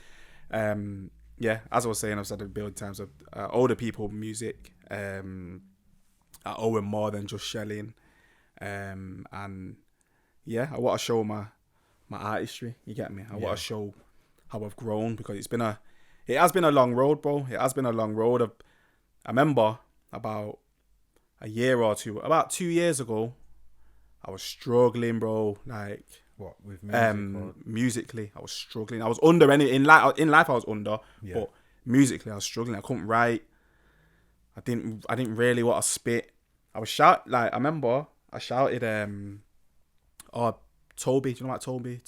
as I was saying, I've said it a billion times, older people music, I owe them more than just shelling, and I want to show my artistry. You get me? I want to show how I've grown, because it has been a long road, bro. It has been a long road. I remember about a year or two, about 2 years ago, I was struggling, bro. Like what with music? Musically, I was struggling. I was under in life. I was under, but musically, I was struggling. I couldn't write. I didn't really want to spit. I remember I shouted, Toby. Do you know about Toby?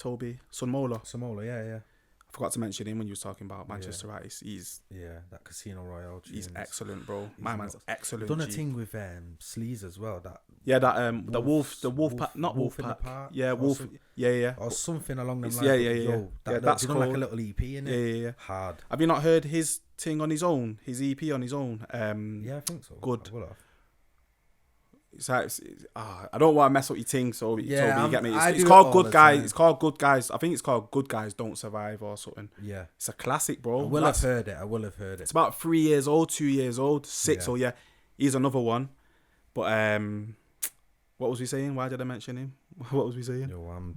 Sunmola. Samola, yeah. I forgot to mention him when you were talking about Manchester Rice. He's that Casino Royale. He's excellent, bro. My man's excellent. Done a thing with Sleaze as well. The wolf pack, not wolf pack. Yeah, wolf. Or something along them lines. That's cool. Like a little EP in it. Yeah. Hard. Have you not heard his thing on his own? His EP on his own. Yeah, I think so. Good. It's like I don't want to mess up your thing, so Yeah, Toby, you get me. I It's do it called all Good the Guys. time. It's called Good Guys. I think it's called Good Guys Don't Survive or something. Yeah. It's a classic, bro. I will have heard it. It's about 3 years old, 2 years old, 6. Yeah. Oh yeah, he's another one. But what was we saying? Why did I mention him? What was we saying? Yo,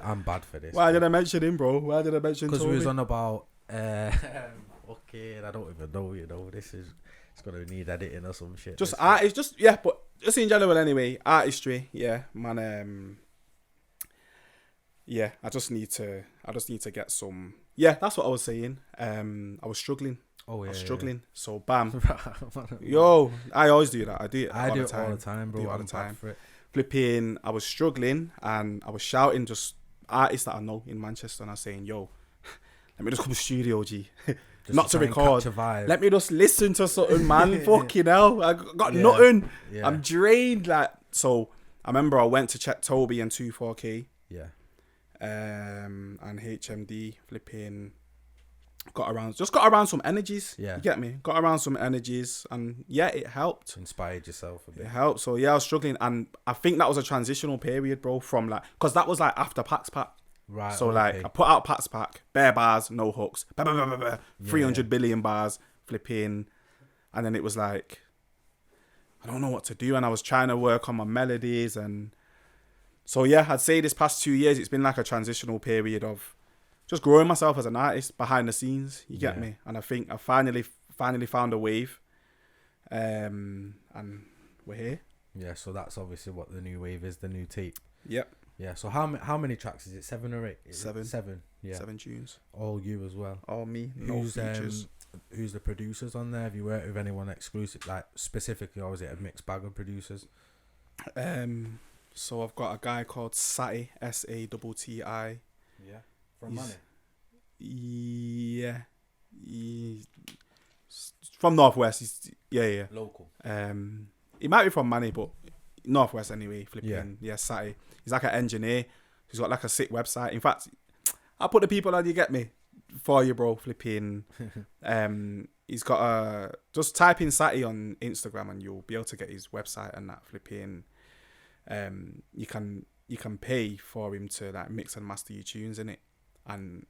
I'm bad for this. Why did I mention him, bro? Why did I mention? Because Toby? we was on about okay, I don't even know. It's gonna need editing or some shit. Just artist, but just in general anyway, artistry, yeah, man. Yeah, I just need to get some. Yeah, that's what I was saying. I was struggling. Oh yeah, struggling. So bam, yo, I always do that. I do it all the time, bro. Do it all I'm the time. for it. Flipping, I was struggling and I was shouting just artists that I know in Manchester, and I was saying, yo, let me just come to studio, G. Not to record. Let me just listen to something, man. Fucking hell. I got nothing. Yeah. I'm drained. Like, so I remember I went to check Toby and 24K. Yeah. And HMD flipping got around some energies. Yeah. You get me? Got around some energies, and yeah, it helped. Inspired yourself a bit. It helped. So yeah, I was struggling, and I think that was a transitional period, bro, from like, because that was like after Pax Pack. Right. So like I put out Pax Pack, bare bars, no hooks, 300 billion bars, flipping, and then it was like, I don't know what to do, and I was trying to work on my melodies, and so yeah, I'd say this past 2 years it's been like a transitional period of just growing myself as an artist behind the scenes. You get me? And I think I finally found a wave, and we're here. Yeah. So that's obviously what the new wave is, the new tape. Yep. Yeah, so how many tracks is it? 7 or 8? Seven. Yeah. 7 tunes. All you as well. All me. No features. Who's the producers on there? Have you worked with anyone exclusive, like specifically, or is it a mixed bag of producers? So I've got a guy called Satti, Satti. Yeah. From Manneh. Yeah. From Northwest. He's local. He might be from Manneh, but Northwest anyway. Flipping. Yeah, Satti. He's like an engineer. He's got like a sick website. In fact, I'll put the people on, you get me, for you, bro. Flipping. He's got a, just type in Satti on Instagram and you'll be able to get his website and that. Flipping. You can pay for him to like mix and master your tunes in it, and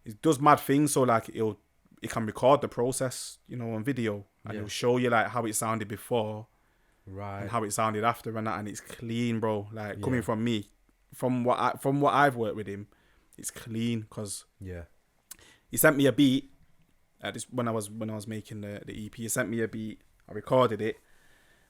he does mad things. So like he can record the process, on video, and he'll show you like how it sounded before. Right. And how it sounded after and that, and it's clean, bro. Like coming from me, from what I've worked with him, it's clean, because he sent me a beat. When I was making the EP, he sent me a beat. I recorded it,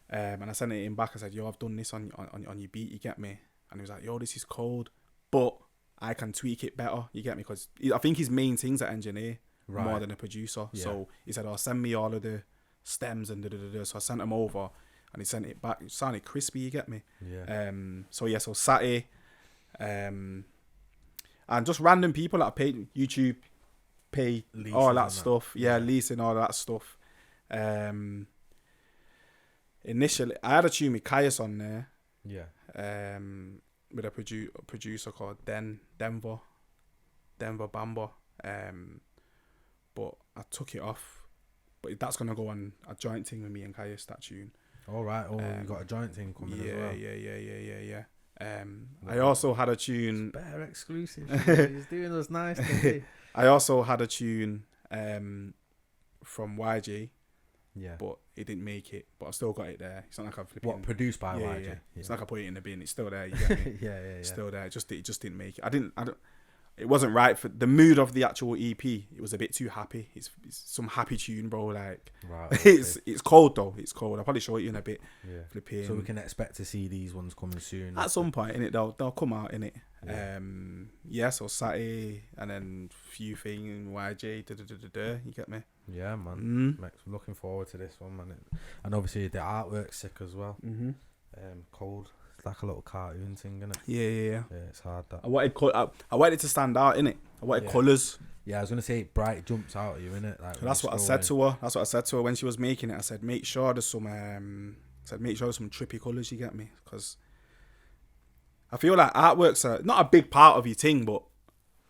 and I sent it in back. I said, "Yo, I've done this on your beat. You get me?" And he was like, "Yo, this is cold, but I can tweak it better. You get me?" Because I think his main thing's an engineer more than a producer. Yeah. So he said, "Oh, send me all of the stems and da-da-da-da." So I sent him over. And he sent it back. It sounded crispy, you get me? Yeah. So Satti, and just random people that I paid YouTube, pay leasing all that stuff. Yeah, leasing all that stuff. Initially, I had a tune with Caius on there. Yeah. With a producer called Denver Bamba. But I took it off. But that's gonna go on a joint thing with me and Caius, that tune. All right. Oh, you got a joint thing coming as well. Yeah. I also had a tune. Better exclusive. He's doing us nice today. I also had a tune from YJ. Yeah. But it didn't make it. But I still got it there. It's not like I've flipping. What, produced by YJ? Yeah. It's like I put it in the bin. It's still there. You get me? yeah. It's still there. It just didn't make it. I don't. It wasn't right for the mood of the actual EP. It was a bit too happy. It's some happy tune, bro. Like, right, okay. It's cold though. It's cold. I'll probably show it you in a bit. Yeah. Flipping. So we can expect to see these ones coming soon. At some point, innit? They'll come out, innit? Yeah. So Satti and then few thing YJ. You get me? Yeah, man. I'm looking forward to this one, man. And obviously the artwork's sick as well. Cold. It's like a little cartoon thing, isn't it? Yeah. Yeah, it's hard. That I wanted it to stand out, innit? I wanted colours. Yeah, I was gonna say bright jumps out at you, innit? Like, that's what I said to her. That's what I said to her when she was making it. I said, make sure there's some trippy colours. You get me? Because I feel like artworks are not a big part of your thing, but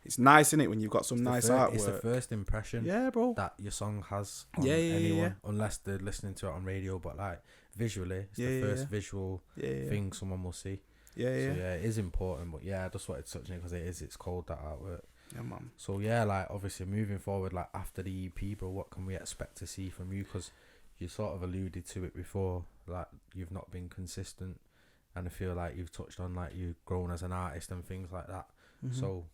it's nice, innit, when you've got some nice artwork. It's the first impression, bro, that your song has on anyone, unless they're listening to it on radio. But like visually. It's the first visual thing someone will see. Yeah, So yeah, it is important. But yeah, I just wanted to touch on it because it's cold, that artwork. Yeah, man. So yeah, like obviously moving forward, like after the EP, bro, what can we expect to see from you? Because you sort of alluded to it before, like you've not been consistent, and I feel like you've touched on like you've grown as an artist and things like that. Mm-hmm. So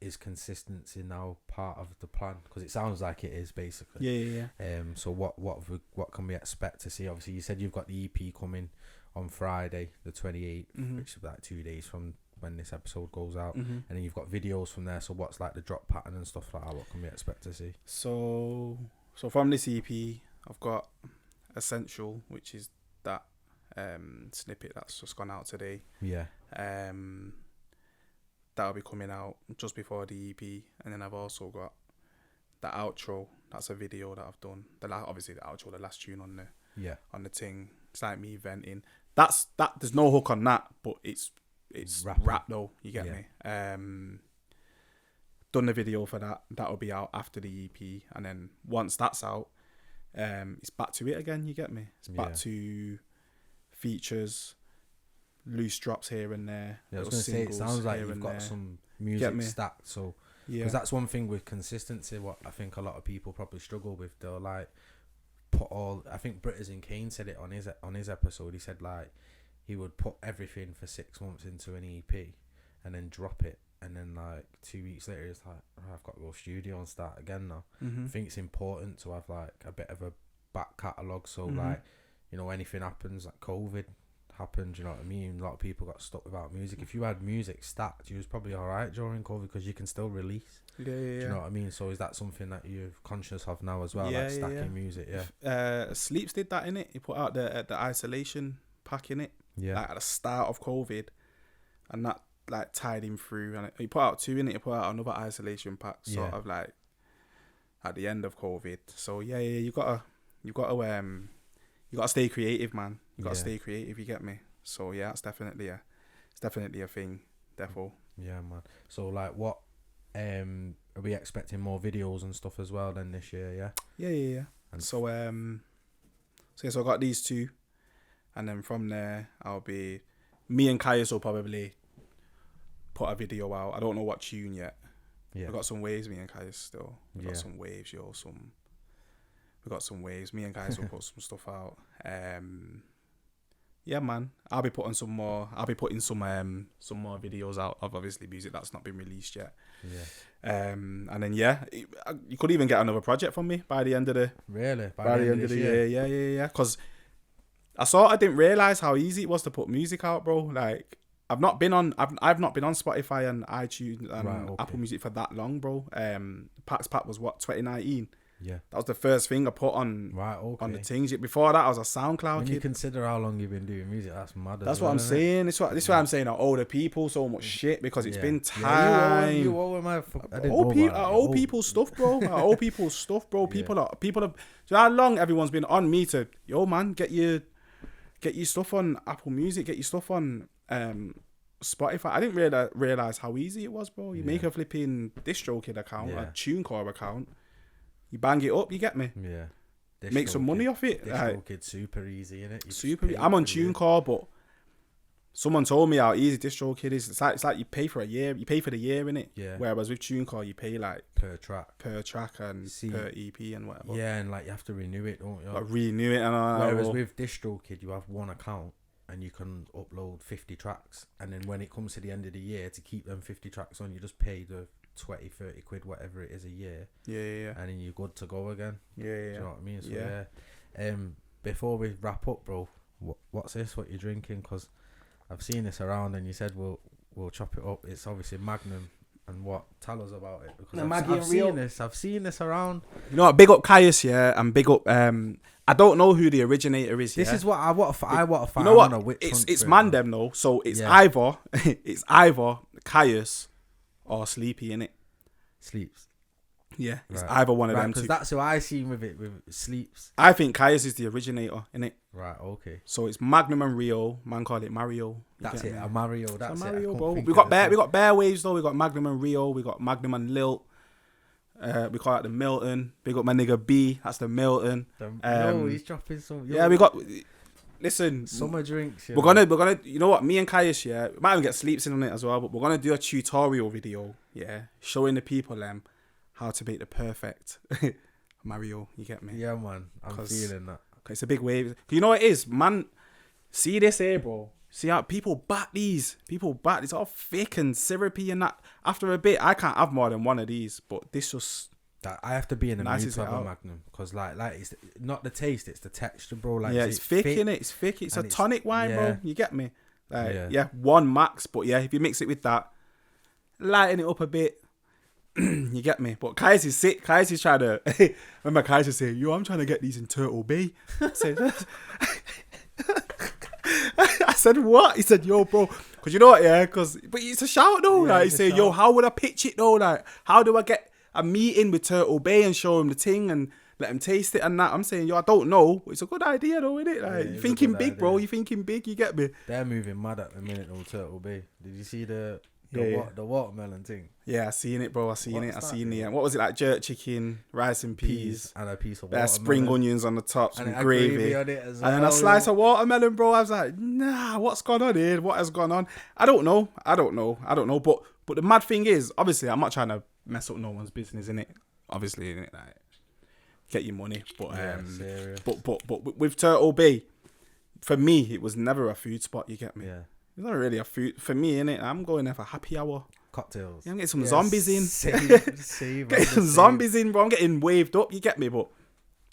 is consistency now part of the plan? Because it sounds like it is, basically. Yeah. So what can we expect to see? Obviously, you said you've got the EP coming on Friday, the 28th, which is like 2 days from when this episode goes out, and then you've got videos from there. So what's like the drop pattern and stuff like that? What can we expect to see? So from this EP, I've got Essential, which is that snippet that's just gone out today. Yeah. That'll be coming out just before the EP, and then I've also got the outro. That's a video that I've done. Obviously the outro, the last tune on the thing. It's like me venting. That. There's no hook on that, but it's rap though. You get me? Done the video for that. That'll be out after the EP, and then once that's out, it's back to it again. You get me? It's back to features, loose drops here and there. Yeah, I was going to say, it sounds like you've got some music stacked. So because that's one thing with consistency. What I think a lot of people probably struggle with. They'll like put all. I think Britters and Kane said it on his episode. He said like he would put everything for 6 months into an EP and then drop it, and then like 2 weeks later it's like, oh, I've got to go studio and start again now. I think it's important to have like a bit of a back catalogue, so like, you know, anything happens, like COVID happened, you know what I mean, a lot of people got stuck without music. If you had music stacked, you was probably alright during COVID because you can still release. Do you know what I mean? So is that something that you're conscious of now as well, like stacking music? Sleeps did that, innit? He put out the isolation pack, innit? Like at the start of COVID, and that like tied him through. And he put out 2, innit? He put out another isolation pack sort of like at the end of COVID. So you gotta stay creative, man. You gotta stay creative. You get me? So yeah, it's definitely a thing. Therefore, yeah, man. So like, what are we expecting more videos and stuff as well then this year? Yeah. And so so I got these 2, and then from there me and Caius will probably put a video out. I don't know what tune yet. Yeah, I got some waves. Me and Caius still. We got some waves, yo. We got some waves. Me and Caius will put some stuff out. Yeah, man. I'll be putting some more more videos out of obviously music that's not been released yet. And then you could even get another project from me by the end of the by the end of the year. Yeah. Because I didn't realize how easy it was to put music out, bro. Like I've not been on Spotify and iTunes and Apple Music for that long, bro. Pax Pack was 2019. Yeah, that was the first thing I put on on the things. Before that, I was a SoundCloud when kid. You consider how long you've been doing music, that's mad. That's what I'm saying. This is why I'm saying I owe the people so much shit, because it's been time. You owe him. I owe people stuff, bro. I owe people stuff, bro. People have. So how long everyone's been on me to, yo, man, get your stuff on Apple Music, get your stuff on Spotify. I didn't realize how easy it was, bro. You make a flipping DistroKid account, a TuneCore account. You bang it up, you get me? Yeah. Make some money off it. DistroKid, super easy, innit? Super easy. I'm on TuneCore, but someone told me how easy DistroKid is. It's like you pay for a year. You pay for the year, innit? Yeah. Whereas with TuneCore, you pay like per track and per EP and whatever. Yeah, and like you have to renew it, don't you? Like renew it. Whereas with DistroKid, you have one account and you can upload 50 tracks. And then when it comes to the end of the year, to keep them 50 tracks on, you just pay the 20-30 quid, whatever it is, a year. Yeah. And then you're good to go again. Yeah. Do you know what I mean? So before we wrap up, bro, what's this? What you're drinking? Because I've seen this around, and you said we'll chop it up. It's obviously Magnum. And what? Tell us about it, because I've seen this around. You know what? Big up Caius, and big up. I don't know who the originator is. This is what I want to find. You know what? It's man them though. So it's either Caius or Sleepy, innit? Sleeps. Yeah, it's either one of them two. Because that's who I seen with Sleeps. I think Caius is the originator, innit? Right, okay. So it's Magnum and Rio. Man called it Mario. That's it, a Mario. That's a Mario, bro. We got bare waves though. We got Magnum and Rio. We got Magnum and Lilt. We call it the Milton. Big up my nigga B. That's the Milton. He's dropping some. Yeah, we got. listen, summer drinks. We're gonna, you know what? Me and Kaius, yeah, we might even get sleeps in on it as well. But we're gonna do a tutorial video, yeah, showing the people how to make the perfect Mario. You get me? Yeah, man. I'm feeling that. It's a big wave. You know what it is, man. See this here, bro. See how people bat these. It's all thick and syrupy and that. After a bit, I can't have more than one of these. But this just... That I have to be in the mood to have a Magnum. Because, like, it's not the taste, it's the texture, bro. Like, yeah, it's thick, innit? It's thick. It's a tonic wine, bro. You get me? Like, yeah, one max. But, yeah, if you mix it with that, lighten it up a bit. You get me? But Kais is sick. Kais is trying to... Remember Kais is saying, yo, I'm trying to get these in Turtle Bay. I said, what? He said, yo, bro. Because you know what, yeah? But it's a shout, though. Yeah, like, he said, yo, how would I pitch it, though? Like, how do I get a meeting with Turtle Bay and show him the thing and let him taste it and that? I'm saying, yo, I don't know. But it's a good idea, though, isn't it? Like, you're thinking big, bro. You're thinking big. You get me? They're moving mad at the minute, though, Turtle Bay. Did you see the watermelon thing? Yeah, I seen it, bro. I seen it. What was it, like jerk chicken, rice and peas, and a piece of watermelon. Spring onions on the top, some gravy on it as well, and then a slice of watermelon, bro. I was like, nah, what's going on here? What has gone on? I don't know. But the mad thing is, obviously, I'm not trying to mess up no one's business, innit? Obviously, innit? Like, get your money, but but with Turtle Bay, for me, it was never a food spot. You get me? Yeah. It's not really a food for me, innit? I'm going there for happy hour. Cocktails. Yeah, I'm getting some zombies in. Save, getting some zombies in, bro. I'm getting waved up. You get me? But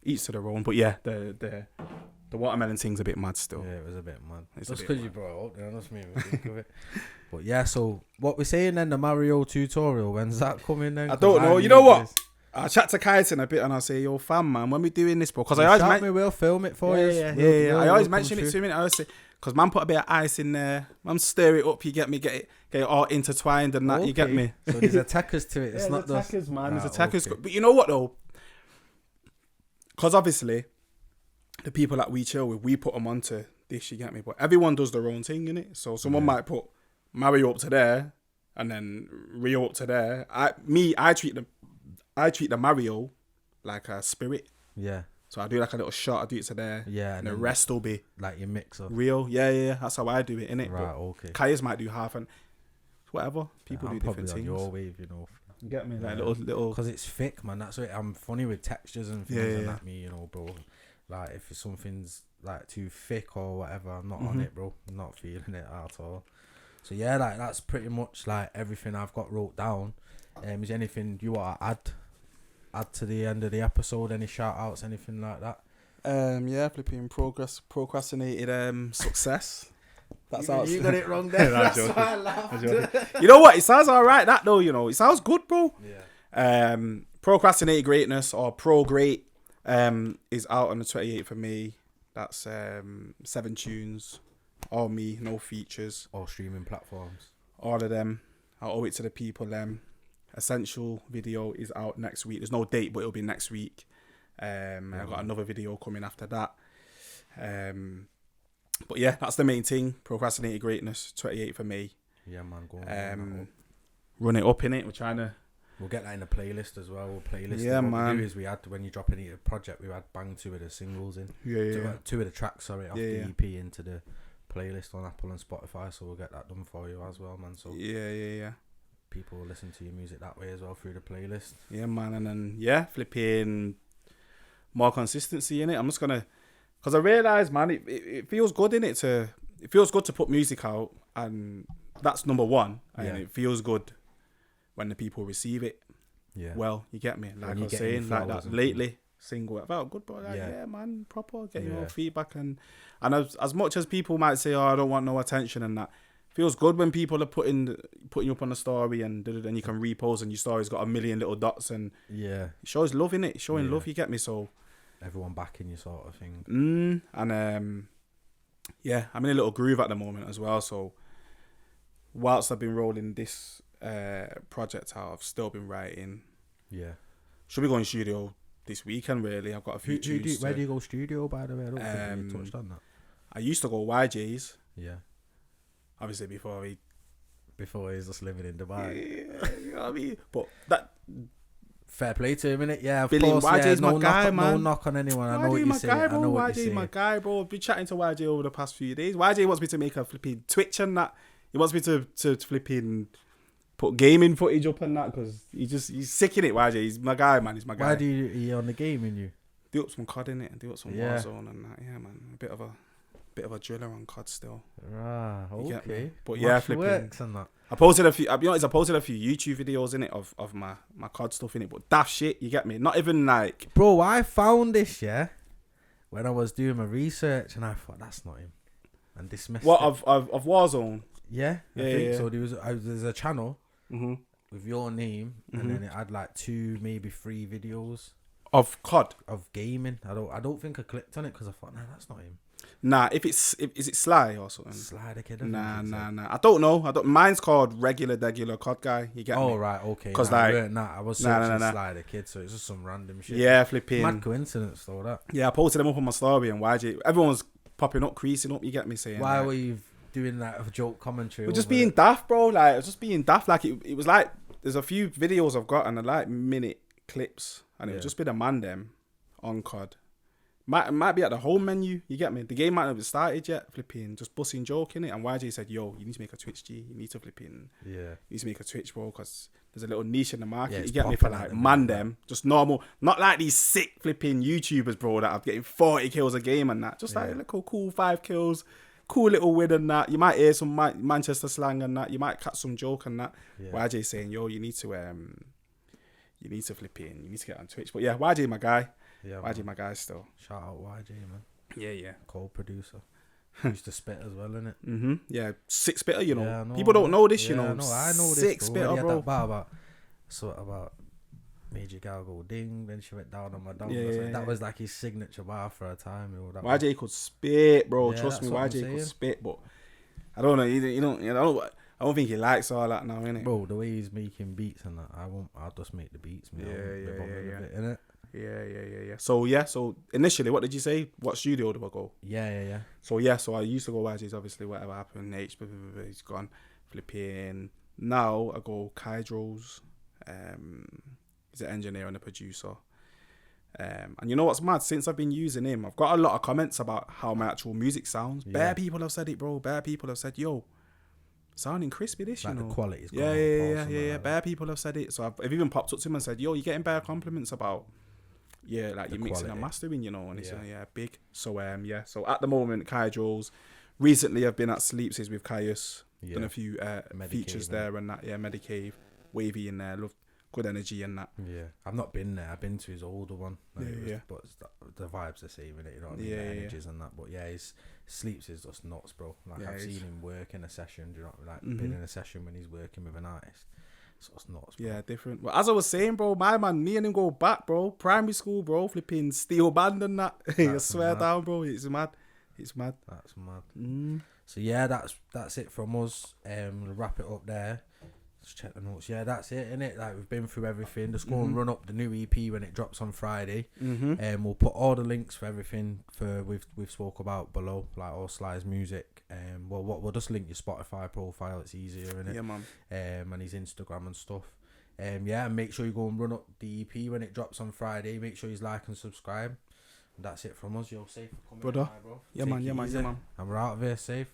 each to their own. But yeah, the watermelon thing's a bit mad still. Yeah, it was a bit mad. Just because you brought it up, you know, that's me. Think of it. But yeah, so what we're saying then, the Mario tutorial, when's that coming then? I don't know. You know what? I'll chat to Kite in a bit and I'll say, yo, fam, man, when we doing this, bro? Because I always we'll film it for you. Yeah. I always mention it to me. I always say, because man put a bit of ice in there. Man stir it up, you get me? Get it all intertwined and that, you get me? So there's attackers to it. It's not there's attackers, man. There's attackers. Okay. But you know what, though? Because obviously, the people that we chill with, we put them onto this, you get me? But everyone does their own thing, innit? So someone might put Mario up to there and then Rio up to there. I treat the Mario like a spirit. Yeah. So I do like a little shot, I do it to there. Yeah. And the rest will be like your mixer. Real. Yeah. That's how I do it, innit? Right, okay. Kayas might do half and whatever. People do different things. Your wave, you know. You get me? Like little. Because it's thick, man. That's what I'm funny with textures and things and that, me, you know, bro. Like if something's like too thick or whatever, I'm not on it, bro. I'm not feeling it at all. So yeah, like that's pretty much like everything I've got wrote down. Is there anything you want to add to the end of the episode? Any shout outs, anything like that? Flipping procrastinated success. That's how you got it wrong there. That's why I laughed. You know what? It sounds alright, that though, you know. It sounds good, bro. Yeah. Procrastinated Greatness or Pro Great is out on the 28th for me. That's 7 tunes. All me, no features. All streaming platforms. All of them. I owe it to the people. Essential video is out next week. There's no date, but it'll be next week. I've got another video coming after that. But yeah, that's the main thing. Procrastinated Greatness, 28 for me. Yeah, man. Go on. Run it up, innit? We're trying to... We'll get that in the playlist as well. We'll playlist yeah, it. What man. we do is we had, when you drop any project, we had bang 2 of the singles in. Yeah. Two of the tracks, off the EP into the playlist on Apple and Spotify. So we'll get that done for you as well, man. So yeah. People will listen to your music that way as well through the playlist. Yeah, man. And then, flipping more consistency in it. I'm just going to... Because I realise, man, it feels good, innit? It feels good to put music out. And that's number one. And it feels good when the people receive it. Yeah. Well, you get me? Like I was saying, like that lately single. It felt good, bro. Like, yeah, man, proper. Getting more feedback. And as much as people might say, oh, I don't want no attention and that. Feels good when people are putting you up on a story and you can repost and your story's got a million little dots and it shows love in it. Showing love, you get me? So everyone backing you sort of thing. And I'm in a little groove at the moment as well. So whilst I've been rolling this project out, I've still been writing. Yeah. Should be going studio this weekend, really. I've got a few tunes. Where do you go studio, by the way? I don't think you touched on that. I used to go YJ's. Yeah. Obviously, before he's just living in Dubai. Yeah, you know what I mean? But that Fair play to him, innit? Yeah, of Billy, course. YJ's no my guy, knock, man. No knock on anyone. I know what YJ you're my saying. guy, I bro. know what you're YJ my saying. guy, bro. I've been chatting to YJ over the past few days. YJ wants me to make a flipping Twitch and that. He wants me to flipping put gaming footage up and that because he's sick in it. YJ, he's my guy, man. He's my guy. Why do you on the game in you? Do up some COD in it and do up some Warzone and that. Yeah, man. A bit of a driller on COD still. Ah, okay. But yeah, flipping. Works and that. I posted a few. I'll be honest. I posted a few YouTube videos in it of my COD stuff in it. But daft shit, you get me? Not even like. Bro, I found this when I was doing my research, and I thought that's not him, and dismissed What it. of Warzone? Yeah, I think so. There's a channel with your name, and then it had like 2, maybe 3 videos of COD of gaming. I don't think I clicked on it because I thought, nah, that's not him. Nah, is it Sly or something? Sly The Kid. Nah. I don't know. Mine's called regular COD guy. You get me? Oh right, okay. Because I was searching Sly The Kid, so it's just some random shit. Yeah, flipping. Mad coincidence though that. Yeah, I posted them up on my story and YJ. Everyone's popping up, creasing up. You get me saying? Why were you doing that joke commentary? We're just being daft, bro. Like, it's just being daft. Like, it was like, there's a few videos I've got and they're like minute clips. And it would just be the man them on COD. Might be at the home menu, you get me? The game might not have started yet, flipping, just bussing joke in it. And YJ said, yo, you need to make a Twitch, G. You need to flipping, you need to make a Twitch, bro, because there's a little niche in the market. You get me? For like man them, just normal, not like these sick flipping YouTubers, bro, that are getting 40 kills a game and that. Just like a little cool 5 kills. Cool little win and that. You might hear some Manchester slang and that. You might catch some joke and that. YJ saying, yo, you need to flip in. You need to get on Twitch. But yeah, YJ my guy. Yeah, YJ my guy still. Shout out YJ, man. Yeah. Co-producer. Used to spit as well, innit? Yeah, 6 spitter, you know. Yeah, no, people don't know this, yeah, you know. No, I know 6 this, spitter, bro. That bar about made your gal go ding, then she went down on my dog. That was like his signature bar for a time. YJ could spit, bro. Trust me, YJ could spit, but I don't know. I don't think he likes all that now, innit? Bro, the way he's making beats and that, I'll just make the beats, man. Yeah. So initially, what did you say? What studio do I go? Yeah. So I used to go YJ's, obviously, whatever happened, he's gone, flipping. Now I go Kydro's, he's an engineer and a producer. And you know what's mad? Since I've been using him, I've got a lot of comments about how my actual music sounds. Bare people have said it, bro. Bare people have said, yo, sounding crispy this, like you know. The quality's yeah. Bare people have said it. So I've even popped up to him and said, yo, you're getting bare compliments about, like you're mixing and mastering, you know. And it's big. So so at the moment, Kydro's. Recently I've been at Sleeps with Caius. Done a few features there and that. Yeah, Medicave, Wavy in there. Love good energy and that. Yeah, I've not been there. I've been to his older one. But the vibes are same in it, you know what I mean? The energies and that. But his Sleeps is just nuts, bro. Like I've seen him work in a session. Do you know what I mean? Like been in a session when he's working with an artist. It's just nuts, bro. Yeah, different. Well, as I was saying, bro, my man, me and him go back, bro. Primary school, bro. Flipping steel band and that. I swear down, bro. It's mad. That's mad. So yeah, that's it from us. We'll wrap it up there. Let's check the notes. Yeah, that's it, innit? Like we've been through everything. Just go and run up the new EP when it drops on Friday. We'll put all the links for everything we've spoke about below, like all Sly's music. We'll just link your Spotify profile. It's easier, innit? Yeah, man. And his Instagram and stuff. And make sure you go and run up the EP when it drops on Friday. Make sure you like and subscribe. And that's it from us. You're safe for coming, brother. Bro. Yeah, man. And we're out of here safe.